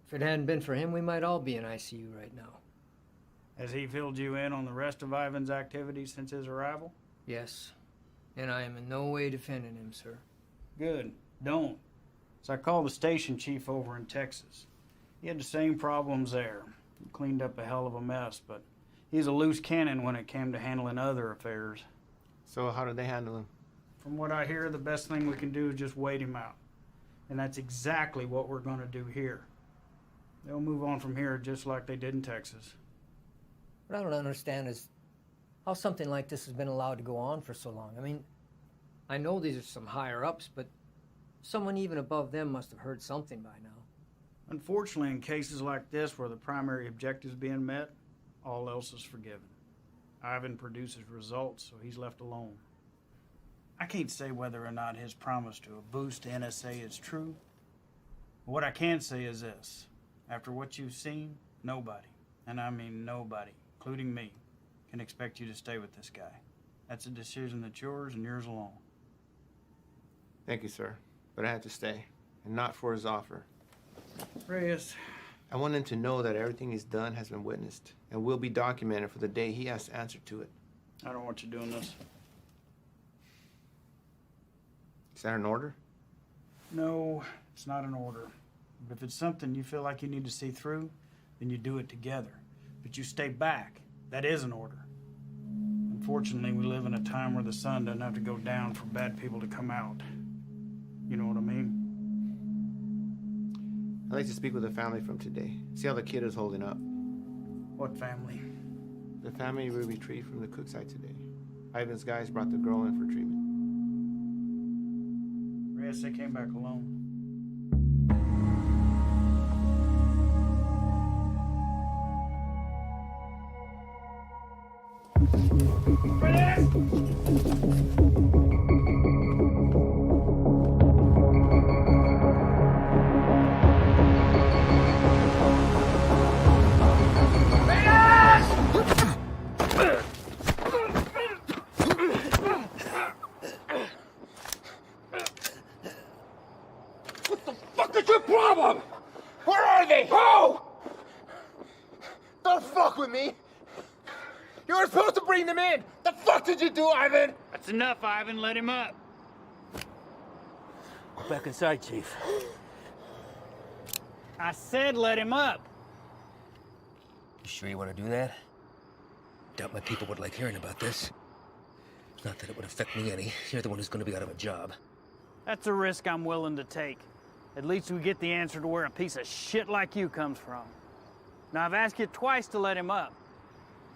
If it hadn't been for him, we might all be in ICU right now. Has he filled you in on the rest of Ivan's activities since his arrival? Yes. And I am in no way defending him, sir. Good. Don't. So I called the station chief over in Texas. He had the same problems there. He cleaned up a hell of a mess, but he's a loose cannon when it came to handling other affairs. So how did they handle him? From what I hear, the best thing we can do is just wait him out. And that's exactly what we're going to do here. They'll move on from here just like they did in Texas. What I don't understand is how something like this has been allowed to go on for so long. I mean, I know these are some higher-ups, but someone even above them must have heard something by now. Unfortunately, in cases like this where the primary objective is being met, all else is forgiven. Ivan produces results, so he's left alone. I can't say whether or not his promise to a boost to NSA is true. But what I can say is this. After what you've seen, nobody, and I mean nobody, including me, can expect you to stay with this guy. That's a decision that's yours and yours alone. Thank you, sir. But I had to stay, and not for his offer. Reyes. I want him to know that everything he's done has been witnessed and will be documented for the day he has to answer to it. I don't want you doing this. Is that an order? No, it's not an order. But if it's something you feel like you need to see through, then you do it together. But you stay back. That is an order. Unfortunately, we live in a time where the sun doesn't have to go down for bad people to come out. You know what I mean? I'd like to speak with the family from today. See how the kid is holding up. What family? The family we retrieved from the cook site today. Ivan's guys brought the girl in for treatment. Reyes, they came back alone. What the fuck is your problem? Where are they? Who? Don't fuck with me! You were supposed to bring them in! The fuck did you do, Ivan? That's enough, Ivan. Let him up. Go back inside, Chief. I said let him up. You sure you want to do that? Doubt my people would like hearing about this. Not that it would affect me any. You're the one who's going to be out of a job. That's a risk I'm willing to take. At least we get the answer to where a piece of shit like you comes from. Now, I've asked you twice to let him up.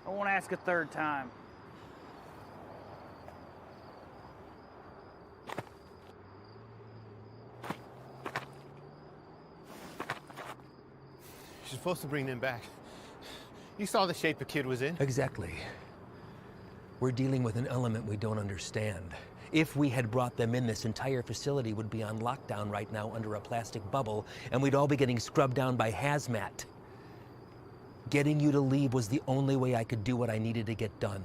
I won't ask a third time. You're supposed to bring them back. You saw the shape the kid was in. Exactly. We're dealing with an element we don't understand. If we had brought them in, this entire facility would be on lockdown right now under a plastic bubble, and we'd all be getting scrubbed down by hazmat. Getting you to leave was the only way I could do what I needed to get done.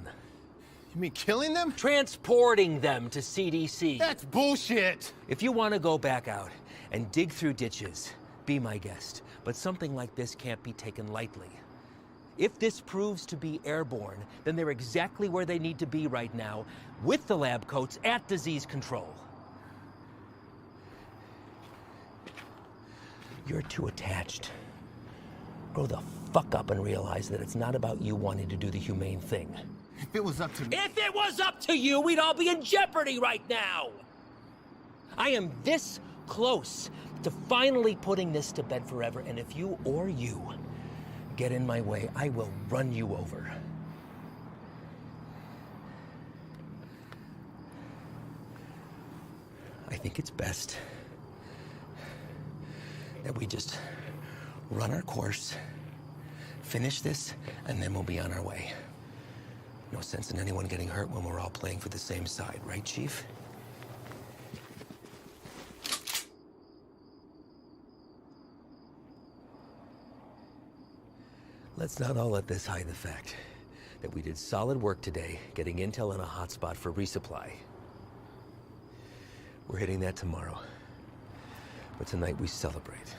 You mean killing them? Transporting them to CDC. That's bullshit! If you want to go back out and dig through ditches, be my guest. But something like this can't be taken lightly. If this proves to be airborne, then they're exactly where they need to be right now, with the lab coats at disease control. You're too attached. Grow the fuck up and realize that it's not about you wanting to do the humane thing. If it was up to me... If it was up to you, we'd all be in jeopardy right now! I am this close to finally putting this to bed forever, and if you or you get in my way, I will run you over. I think it's best that we just run our course, finish this, and then we'll be on our way. No sense in anyone getting hurt when we're all playing for the same side, right, Chief? Let's not all let this hide the fact that we did solid work today getting intel on a hotspot for resupply. We're hitting that tomorrow. But tonight we celebrate.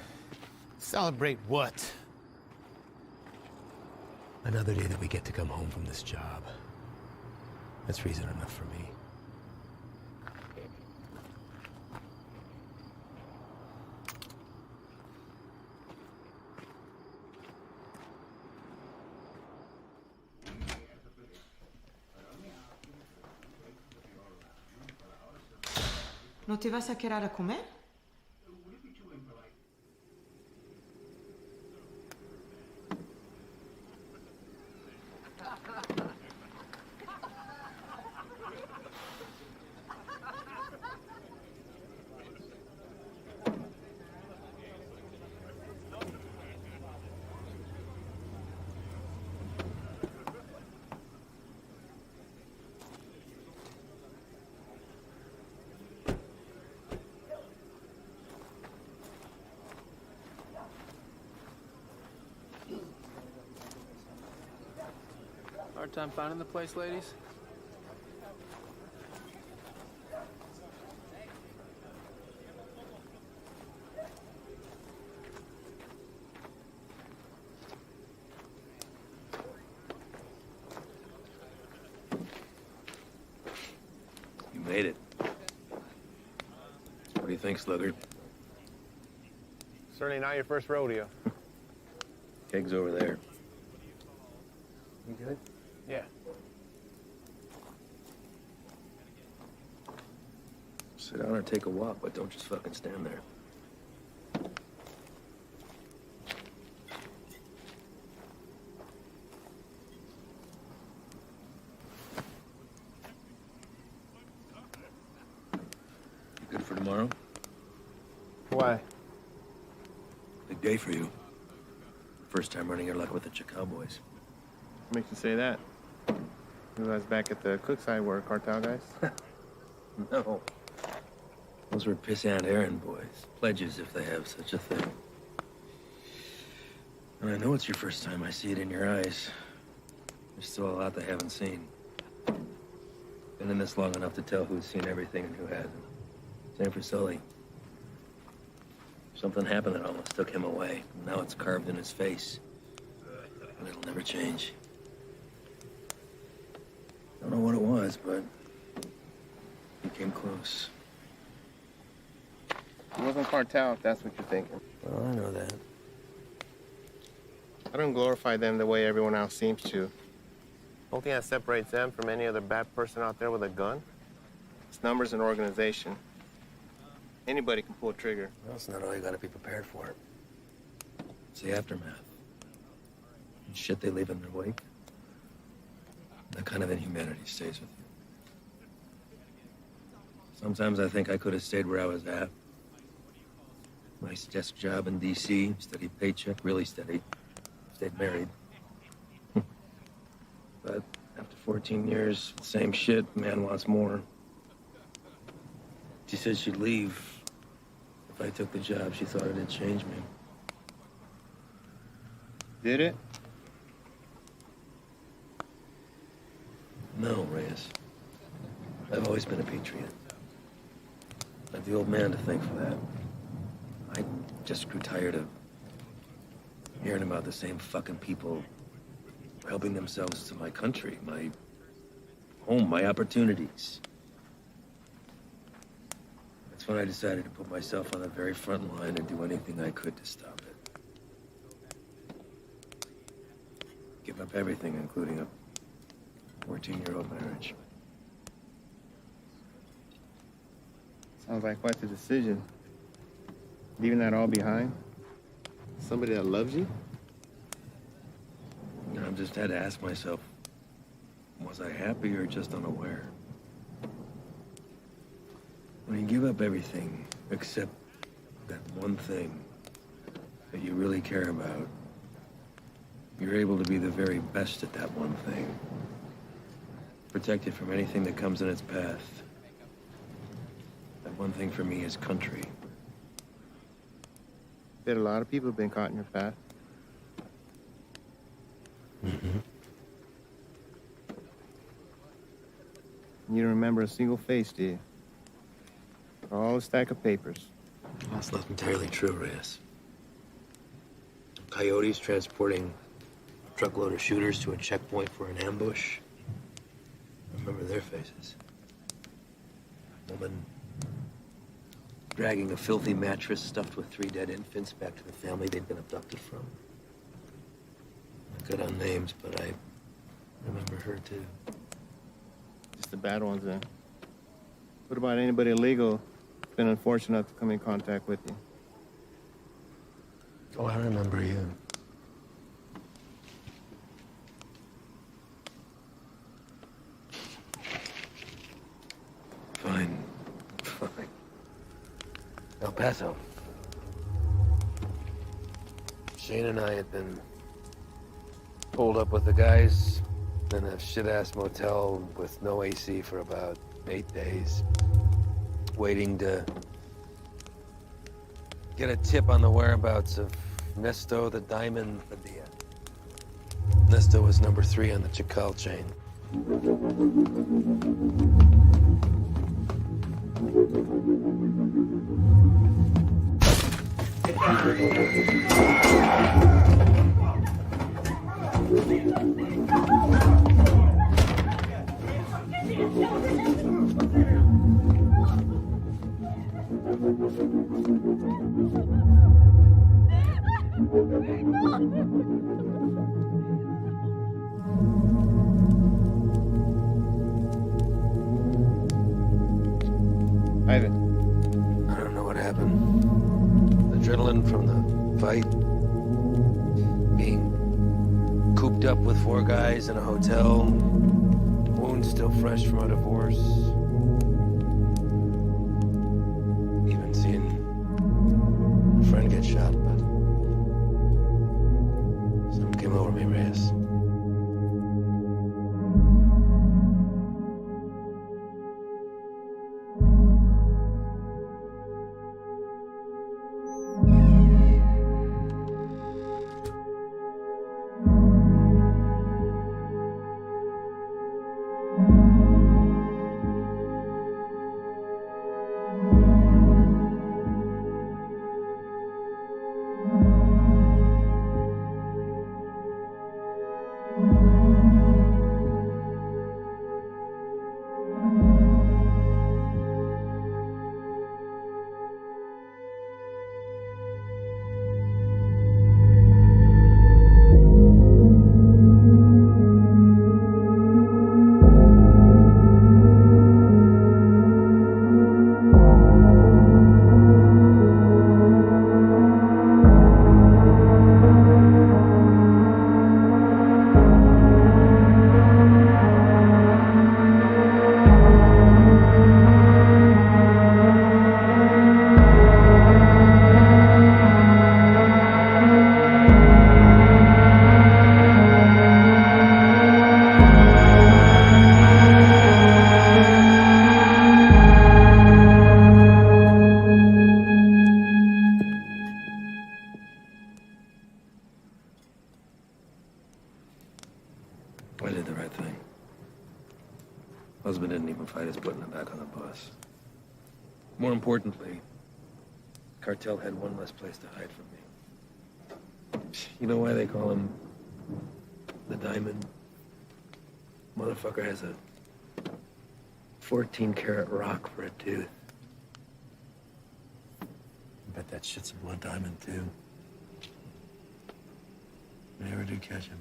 Celebrate what? Another day that we get to come home from this job. That's reason enough for me. ¿No te vas a quedar a comer? Hard time finding the place, ladies? You made it. What do you think, Sluggard? Certainly not your first rodeo. Keg's over there. You good? Yeah. Sit down or take a walk, but don't just fucking stand there. You good for tomorrow? Why? Big day for you. First time running your luck with the Cowboys. What makes you say that? You guys back at the Cookside were cartel guys? No. Those were pissant errand boys. Pledges, if they have such a thing. And I know it's your first time. I see it in your eyes. There's still a lot they haven't seen. Been in this long enough to tell who's seen everything and who hasn't. Same for Sully. Something happened that almost took him away. And now it's carved in his face. And it'll never change. Don't know what it was, but he came close. It wasn't cartel, if that's what you're thinking. Well, I know that. I don't glorify them the way everyone else seems to. The only thing that separates them from any other bad person out there with a gun, it's numbers and organization. Anybody can pull a trigger. Well, it's not all you gotta be prepared for. It's the aftermath. And shit they leave in their wake. That kind of inhumanity stays with you. Sometimes I think I could have stayed where I was at. Nice desk job in D.C., steady paycheck, really steady. Stayed married. But after 14 years, same shit, man wants more. She said she'd leave if I took the job. She thought it'd change me. Did it? No, Reyes. I've always been a patriot. I have the old man to thank for that. I just grew tired of hearing about the same fucking people helping themselves to my country, my home, my opportunities. That's when I decided to put myself on the very front line and do anything I could to stop it. Give up everything, including a 14-year-old marriage. Sounds like quite the decision. Leaving that all behind? Somebody that loves you? You know, I've just had to ask myself, was I happy or just unaware? When you give up everything except that one thing that you really care about, you're able to be the very best at that one thing. Protected from anything that comes in its path. That one thing for me is country. Bet a lot of people have been caught in your path. Mm-hmm. You don't remember a single face, do you? All a stack of papers. That's not entirely true, Reyes. Coyotes transporting a truckload of shooters to a checkpoint for an ambush. I remember their faces. A woman dragging a filthy mattress stuffed with 3 dead infants back to the family they'd been abducted from. I cut on names, but I remember her too. Just the bad ones, then. What about anybody illegal who's been unfortunate enough to come in contact with you? Oh, I remember you. Fine. El Paso. Shane and I had been holed up with the guys in a shit-ass motel with no AC for about 8 days, waiting to get a tip on the whereabouts of Nesto the Diamond Padilla. Nesto was number 3 on the Chacal chain. Ivan. I don't know what happened. Adrenaline from the fight. Being cooped up with 4 guys in a hotel. Wounds still fresh from a divorce. Even seeing a friend get shot, but something came over me, Reyes. I did the right thing. Husband didn't even fight his putting him back on the bus. More importantly, cartel had one less place to hide from me. You know why they call him the Diamond? Motherfucker has a 14-karat rock for a tooth. I bet that shit's a blood diamond, too. I never did catch him.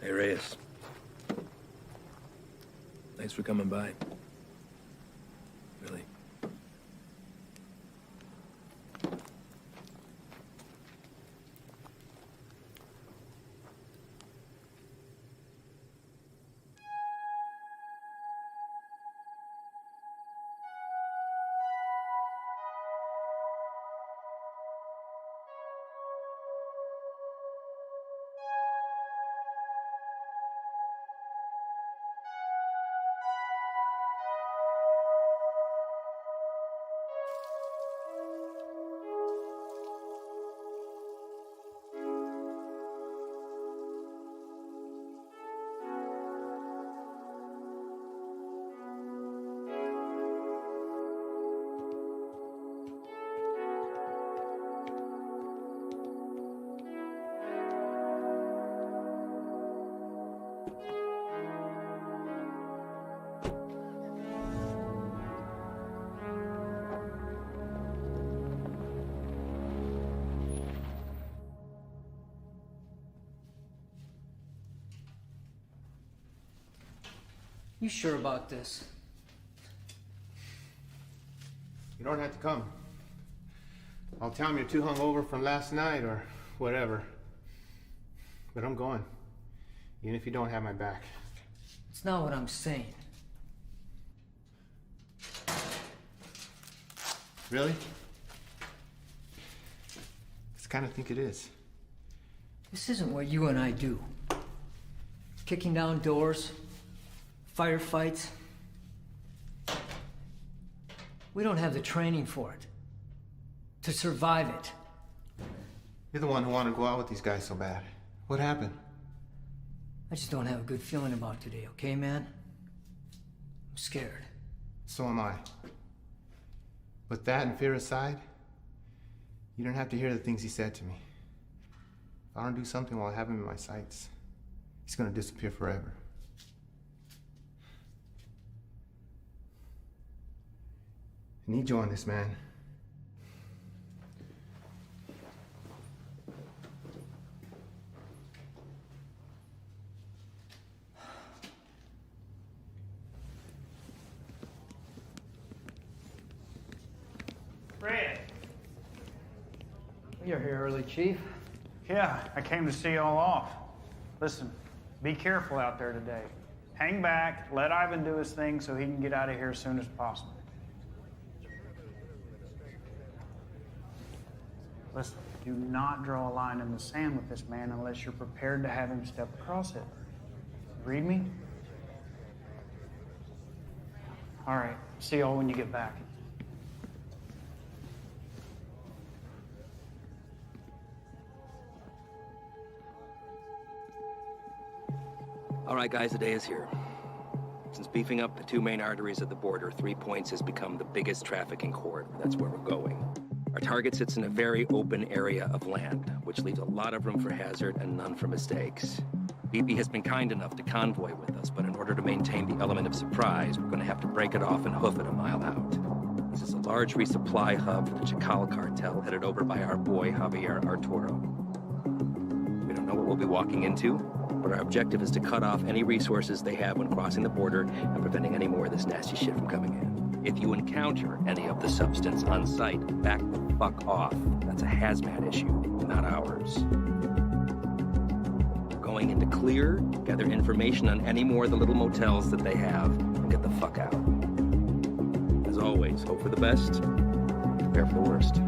Hey, Reyes. Thanks for coming by. Really. You sure about this? You don't have to come. I'll tell him you're too hungover from last night or whatever. But I'm going. Even if you don't have my back. It's not what I'm saying. Really? I kind of think it is. This isn't what you and I do. Kicking down doors, firefights. We don't have the training for it. To survive it. You're the one who wanted to go out with these guys so bad. What happened? I just don't have a good feeling about today, okay, man? I'm scared. So am I. With that and fear aside, you don't have to hear the things he said to me. If I don't do something while I have him in my sights, he's gonna disappear forever. I need you on this, man. Fred. You're here early, Chief. Yeah, I came to see y'all off. Listen, be careful out there today. Hang back, let Ivan do his thing so he can get out of here as soon as possible. Listen, do not draw a line in the sand with this man unless you're prepared to have him step across it. Read me? All right, see y'all when you get back. All right, guys, the day is here. Since beefing up the two main arteries of the border, 3 Points has become the biggest trafficking corridor. That's where we're going. Our target sits in a very open area of land, which leaves a lot of room for hazard and none for mistakes. BP has been kind enough to convoy with us, but in order to maintain the element of surprise, we're going to have to break it off and hoof it a mile out. This is a large resupply hub for the Chacal cartel, headed over by our boy, Javier Arturo. We don't know what we'll be walking into, but our objective is to cut off any resources they have when crossing the border and preventing any more of this nasty shit from coming in. If you encounter any of the substance on site, back the fuck off. That's a hazmat issue, not ours. We're going into clear, gather information on any more of the little motels that they have, and get the fuck out. As always, hope for the best, prepare for the worst.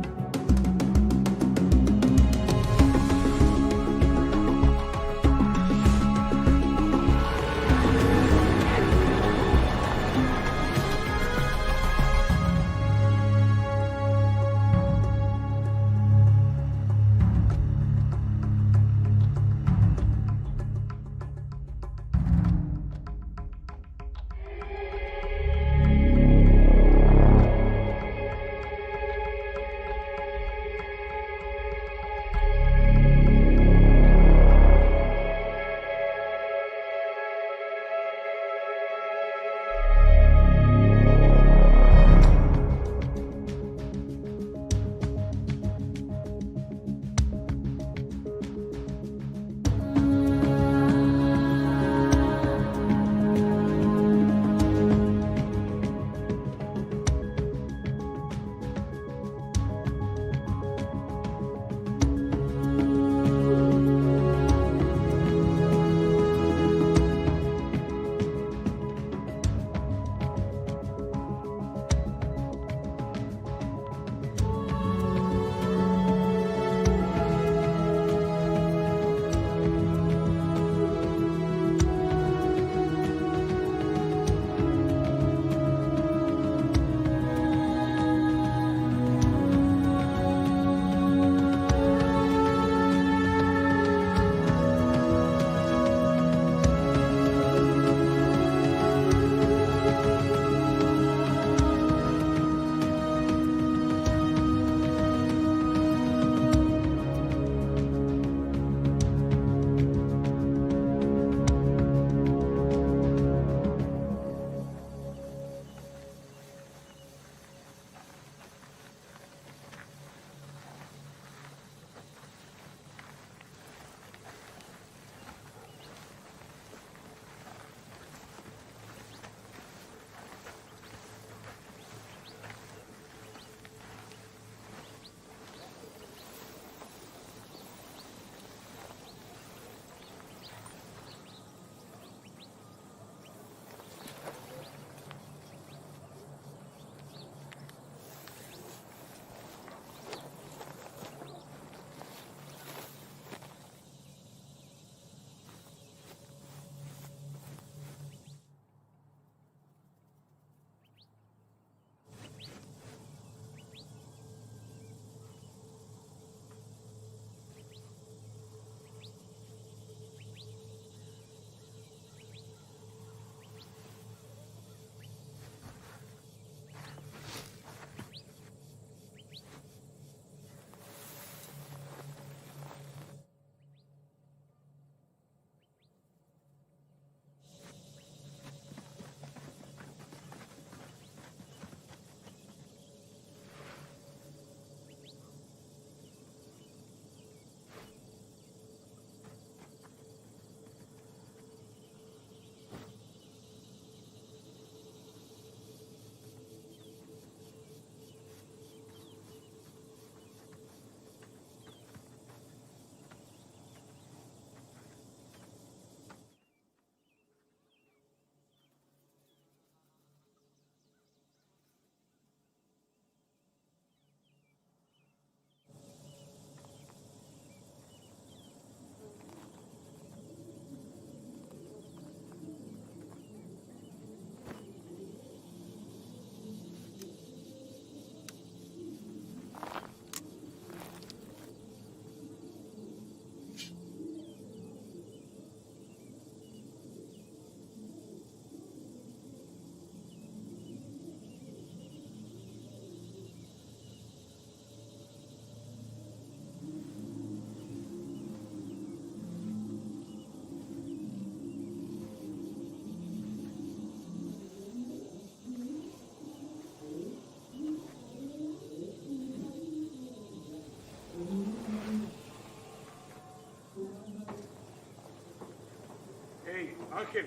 Hey, Ángel.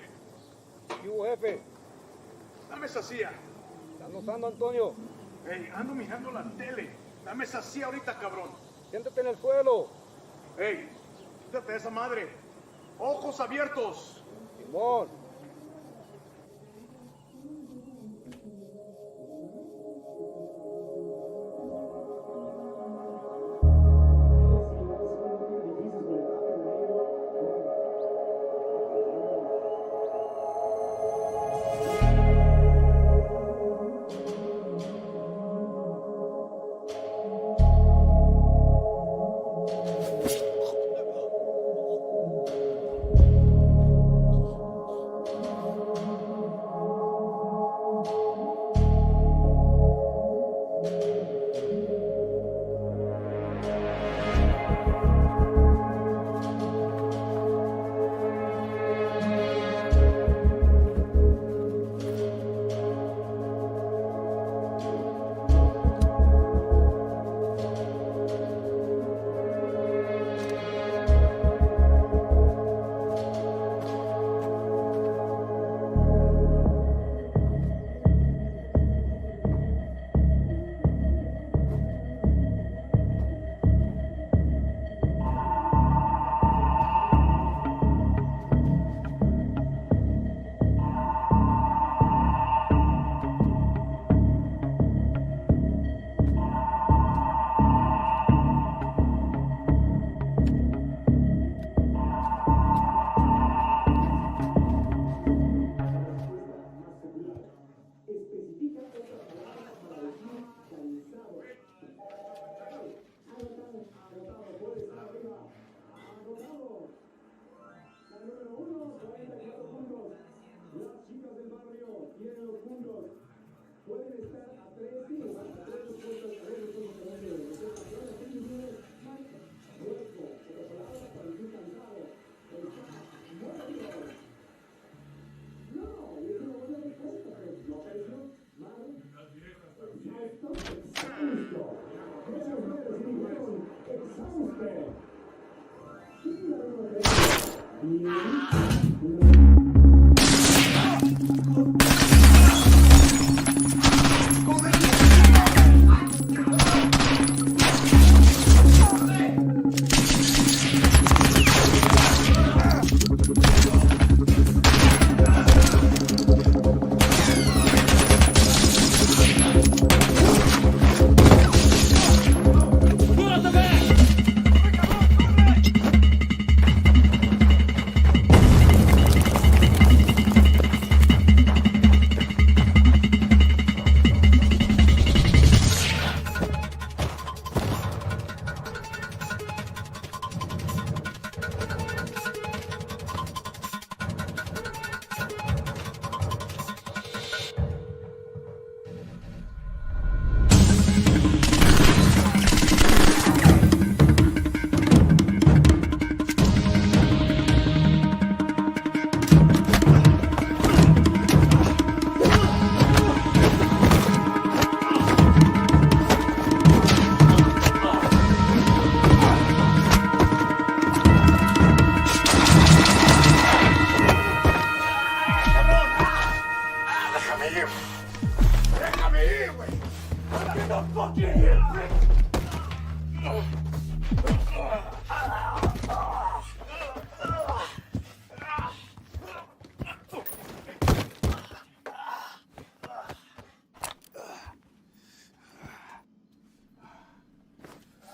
¿Qué hubo, jefe? Dame esa silla. ¿Estás notando, Antonio? Hey, ando mirando la tele. Dame esa silla ahorita, cabrón. Siéntate en el suelo. Hey, quítate de esa madre. Ojos abiertos. Simón.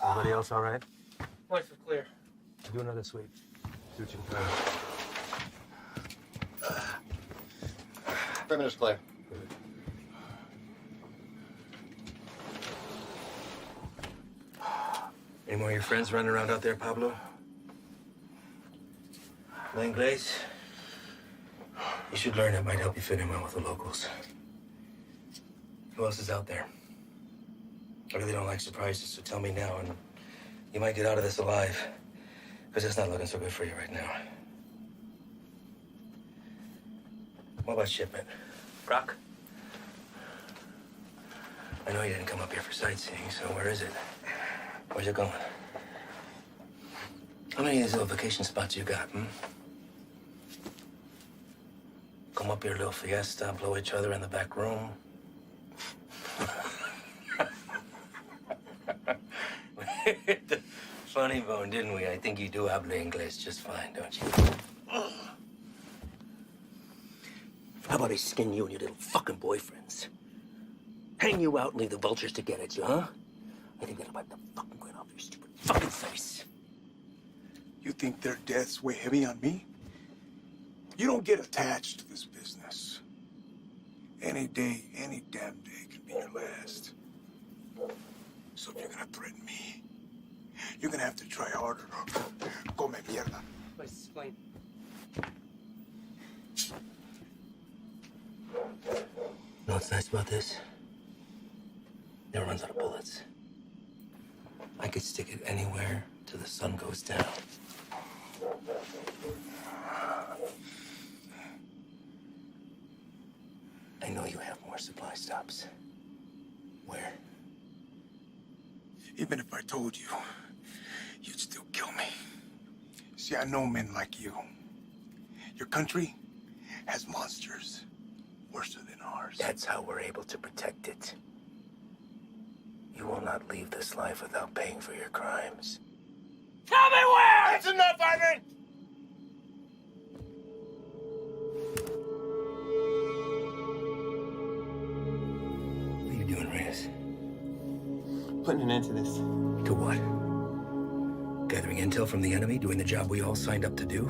Everybody else all right? Voice is clear. Do another sweep. See what you can find. Perimeter's clear. Any more of your friends running around out there, Pablo? No Inglés? You should learn. It might help you fit in well with the locals. Who else is out there? I really don't like surprises, so tell me now, and you might get out of this alive. Because it's not looking so good for you right now. What about shipment? Brock? I know you didn't come up here for sightseeing, so where is it? Where's it going? How many of these little vacation spots you got, come up here, little fiesta, blow each other in the back room. Funny bone, didn't we? I think you do habla English just fine, don't you? How about I skin you and your little fucking boyfriends? Hang you out and leave the vultures to get at you, huh? I think that'll wipe the fucking grin off your stupid fucking face. You think their deaths weigh heavy on me? You don't get attached to this business. Any day, any damn day can be your last. So if you're gonna threaten me, you're gonna have to try harder. Come mierda. Please explain. You know what's nice about this? It runs out of bullets. I could stick it anywhere till the sun goes down. I know you have more supply stops. Where? Even if I told you, you'd still kill me. See, I know men like you. Your country has monsters worse than ours. That's how we're able to protect it. You will not leave this life without paying for your crimes. Tell me where! That's enough, Ivan! What are you doing, Reyes? Putting an end to this. To what? Gathering intel from the enemy, doing the job we all signed up to do?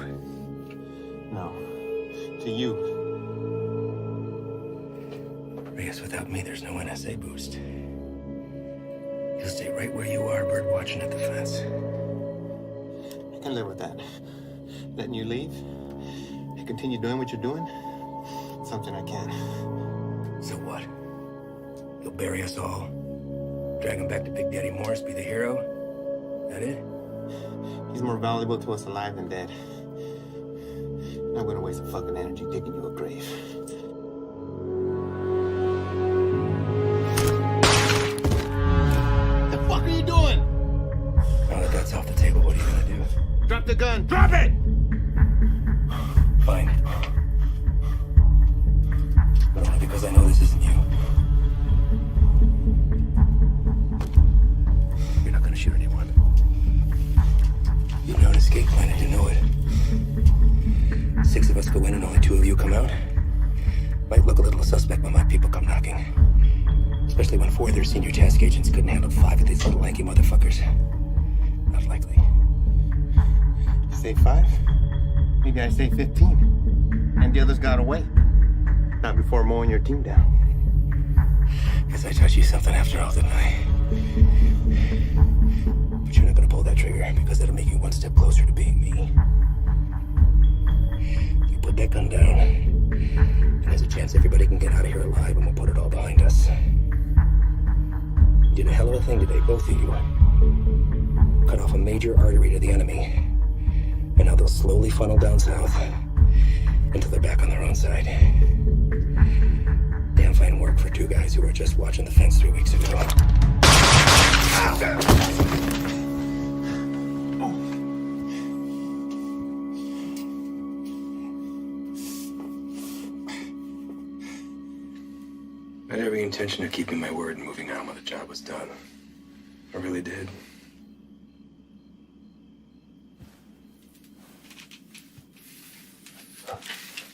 No. To you. Reyes, without me, there's no NSA boost. You'll stay right where you are, bird watching at the fence. I can live with that. Letting you leave and continue doing what you're doing, something I can. So what? You'll bury us all, drag him back to Big Daddy Morris, be the hero? That it? He's more valuable to us alive than dead. I'm not gonna waste a fucking energy digging you a grave. The fuck are you doing? Now that that's off the table, what are you gonna do? Drop the gun. Drop it! Fine. But only because I know this isn't you. You're not gonna shoot anyone. You've known escape plan and you know it. 6 of us go in and only 2 of you come out. Might look a little suspect when my people come knocking. Especially when 4 of their senior task agents couldn't handle 5 of these little lanky motherfuckers. Not likely. Say 5? Maybe I say 15. And the others got away. Not before mowing your team down. Guess I taught you something after all, didn't I? But you're not gonna pull that trigger because that'll make you one step closer to being me. You put that gun down, and there's a chance everybody can get out of here alive and we'll put it all behind us. You did a hell of a thing today, both of you. Cut off a major artery to the enemy. And now they'll slowly funnel down south until they're back on their own side. Damn fine work for 2 guys who were just watching the fence 3 weeks ago. I had every intention of keeping my word and moving on when the job was done. I really did.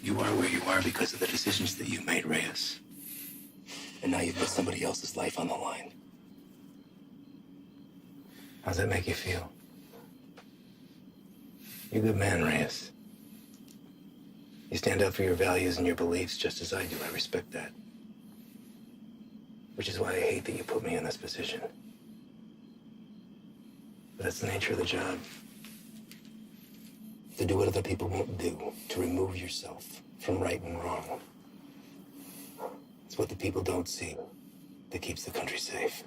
You are where you are because of the decisions that you made, Reyes. And now you've put somebody else's life on the line. How's that make you feel? You're a good man, Reyes. You stand up for your values and your beliefs just as I do. I respect that. Which is why I hate that you put me in this position. But that's the nature of the job. To do what other people won't do, to remove yourself from right and wrong. It's what the people don't see that keeps the country safe.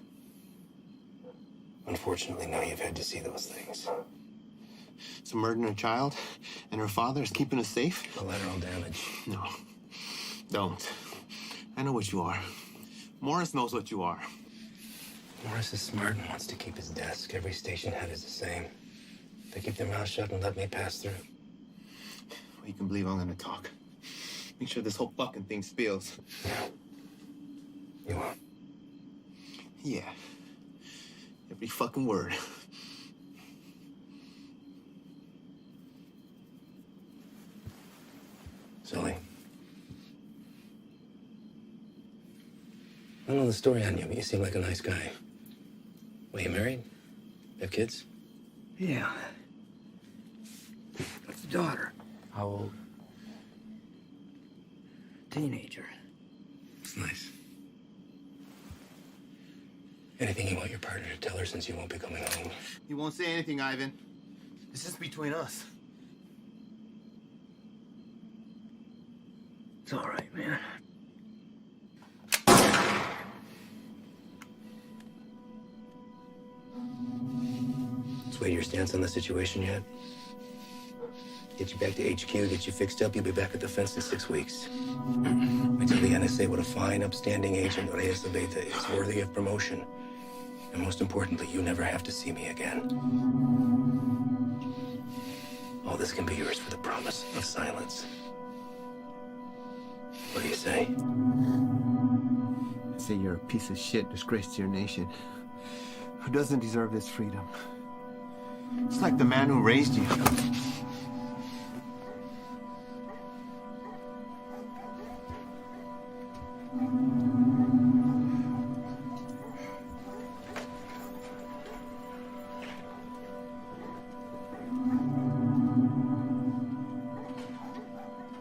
Unfortunately, now you've had to see those things. So murdering a child and her father is keeping us safe? Collateral damage. No, don't. I know what you are. Morris knows what you are. Morris is smart and wants to keep his desk. Every station head is the same. They keep their mouth shut and let me pass through. Well, you can believe I'm gonna talk. Make sure this whole fucking thing spills. You won't. Yeah. Every fucking word. Sully. I don't know the story on you, but you seem like a nice guy. Well, you married? Have kids? Yeah. That's a daughter. How old? Teenager. It's nice. Anything you want your partner to tell her since you won't be coming home? You won't say anything, Ivan. This is between us. It's all right, man. Sway your stance on the situation yet? Get you back to HQ, get you fixed up, you'll be back at the fence in 6 weeks. I tell the NSA what a fine, upstanding agent Reyes is worthy of promotion. And most importantly, you never have to see me again. All this can be yours for the promise of silence. What do you say? I say you're a piece of shit, disgrace to your nation. Who doesn't deserve this freedom? It's like the man who raised you.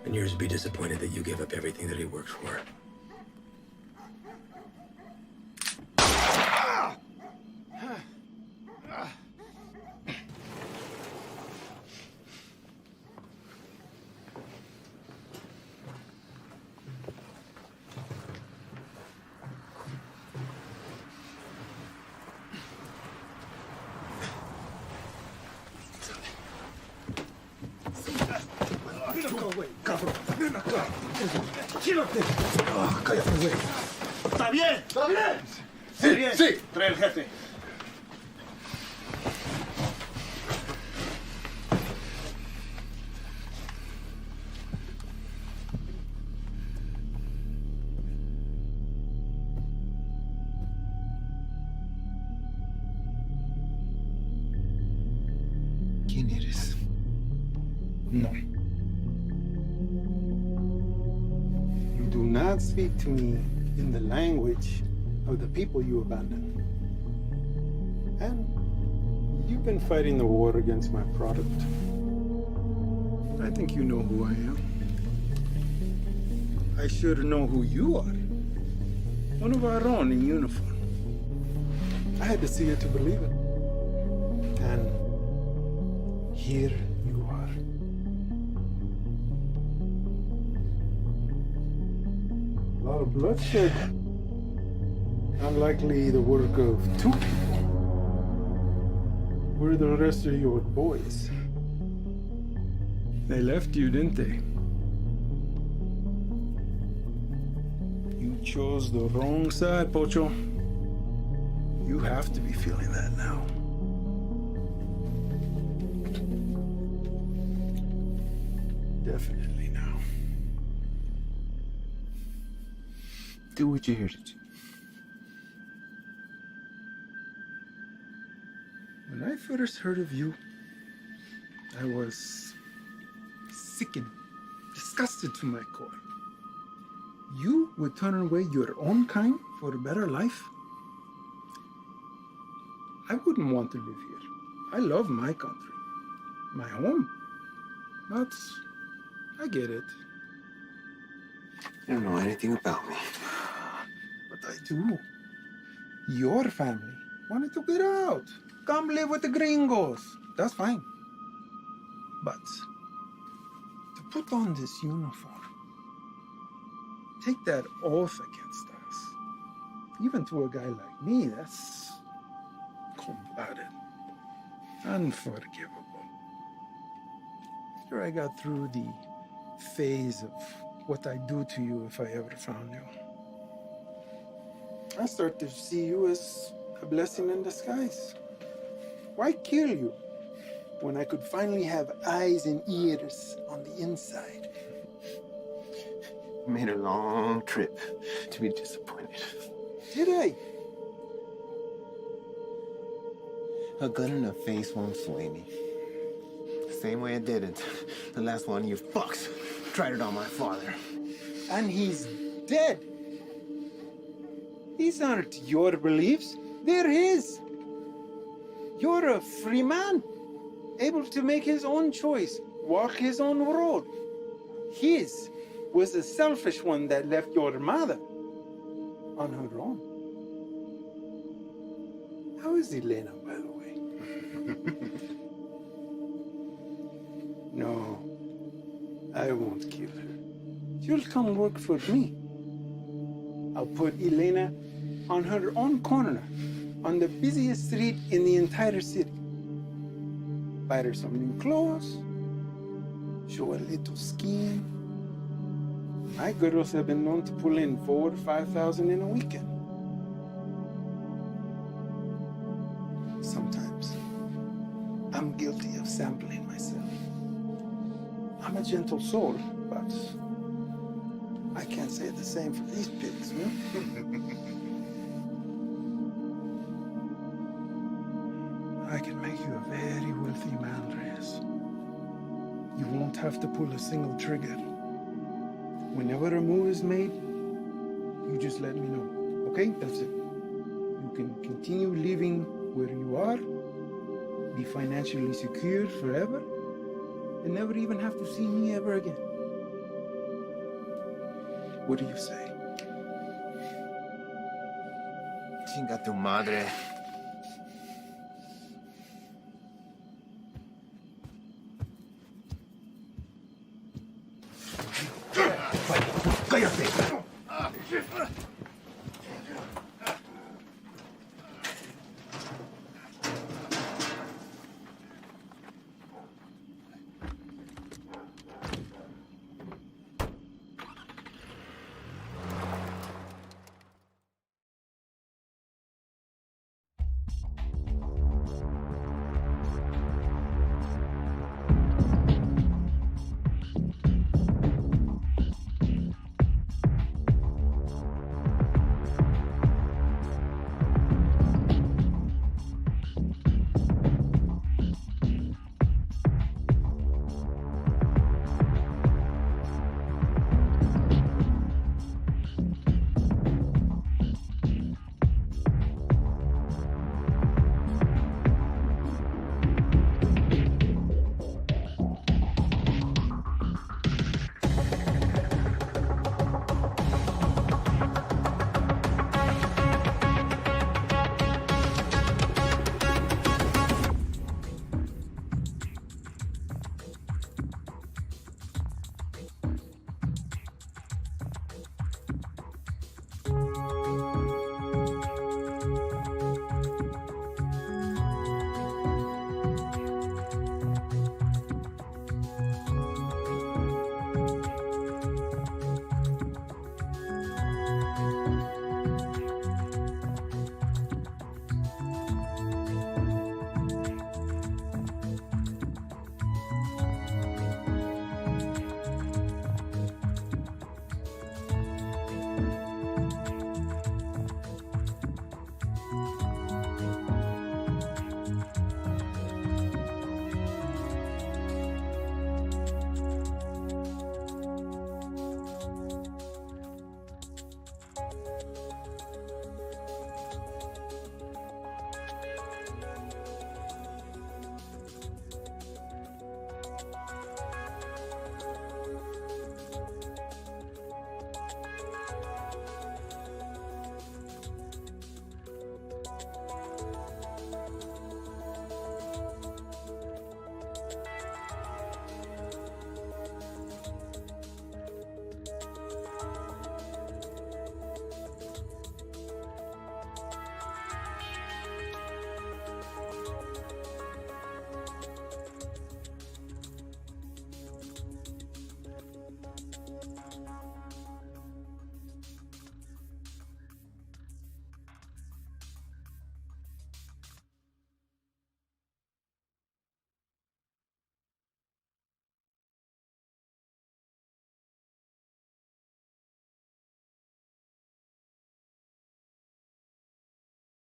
And yours would be disappointed that you gave up everything that he worked for. Cállate, güey. ¿Está bien? ¿Está bien? Sí, bien. Sí. Trae el jefe. ¿Quién eres? No. Do not speak to me in the language of the people you abandoned. And you've been fighting the war against my product. I think you know who I am. I should know who you are. One of our own in uniform. I had to see it to believe it. And here you are. A lot of bloodshed. Unlikely the work of two people. Where are the rest of your boys? They left you, didn't they? You chose the wrong side, Pocho. You have to be feeling that now. Definitely now. Do what you're here to do. When I first heard of you, I was sickened, disgusted to my core. You would turn away your own kind for a better life? I wouldn't want to live here. I love my country, my home. But I get it. You don't know anything about me. But I do. Your family wanted to get out. Come live with the gringos. That's fine. But to put on this uniform, take that oath against us, even to a guy like me, that's cold-blooded, unforgivable. After I got through the phase of what I'd do to you if I ever found you, I start to see you as a blessing in disguise. Why kill you when I could finally have eyes and ears on the inside? made a long trip to be disappointed. Did I? A gun in the face won't sway me. The same way it didn't. The last one you fucks tried it on my father. And he's dead. These aren't your beliefs, they're his. You're a free man, able to make his own choice, walk his own road. His was the selfish one that left your mother on her own. How is Elena, by the way? No, I won't kill her. She'll come work for me. I'll put Elena on her own corner, on the busiest street in the entire city. Buy her some new clothes, show a little skin. My girls have been known to pull in 4,000 or 5,000 in a weekend. Sometimes I'm guilty of sampling myself. I'm a gentle soul, but I can't say the same for these pigs, no? I can make you a very wealthy man, Reyes. You won't have to pull a single trigger. Whenever a move is made, you just let me know, okay? That's it. You can continue living where you are, be financially secure forever, and never even have to see me ever again. What do you say? Chinga tu madre. ¡Cállate!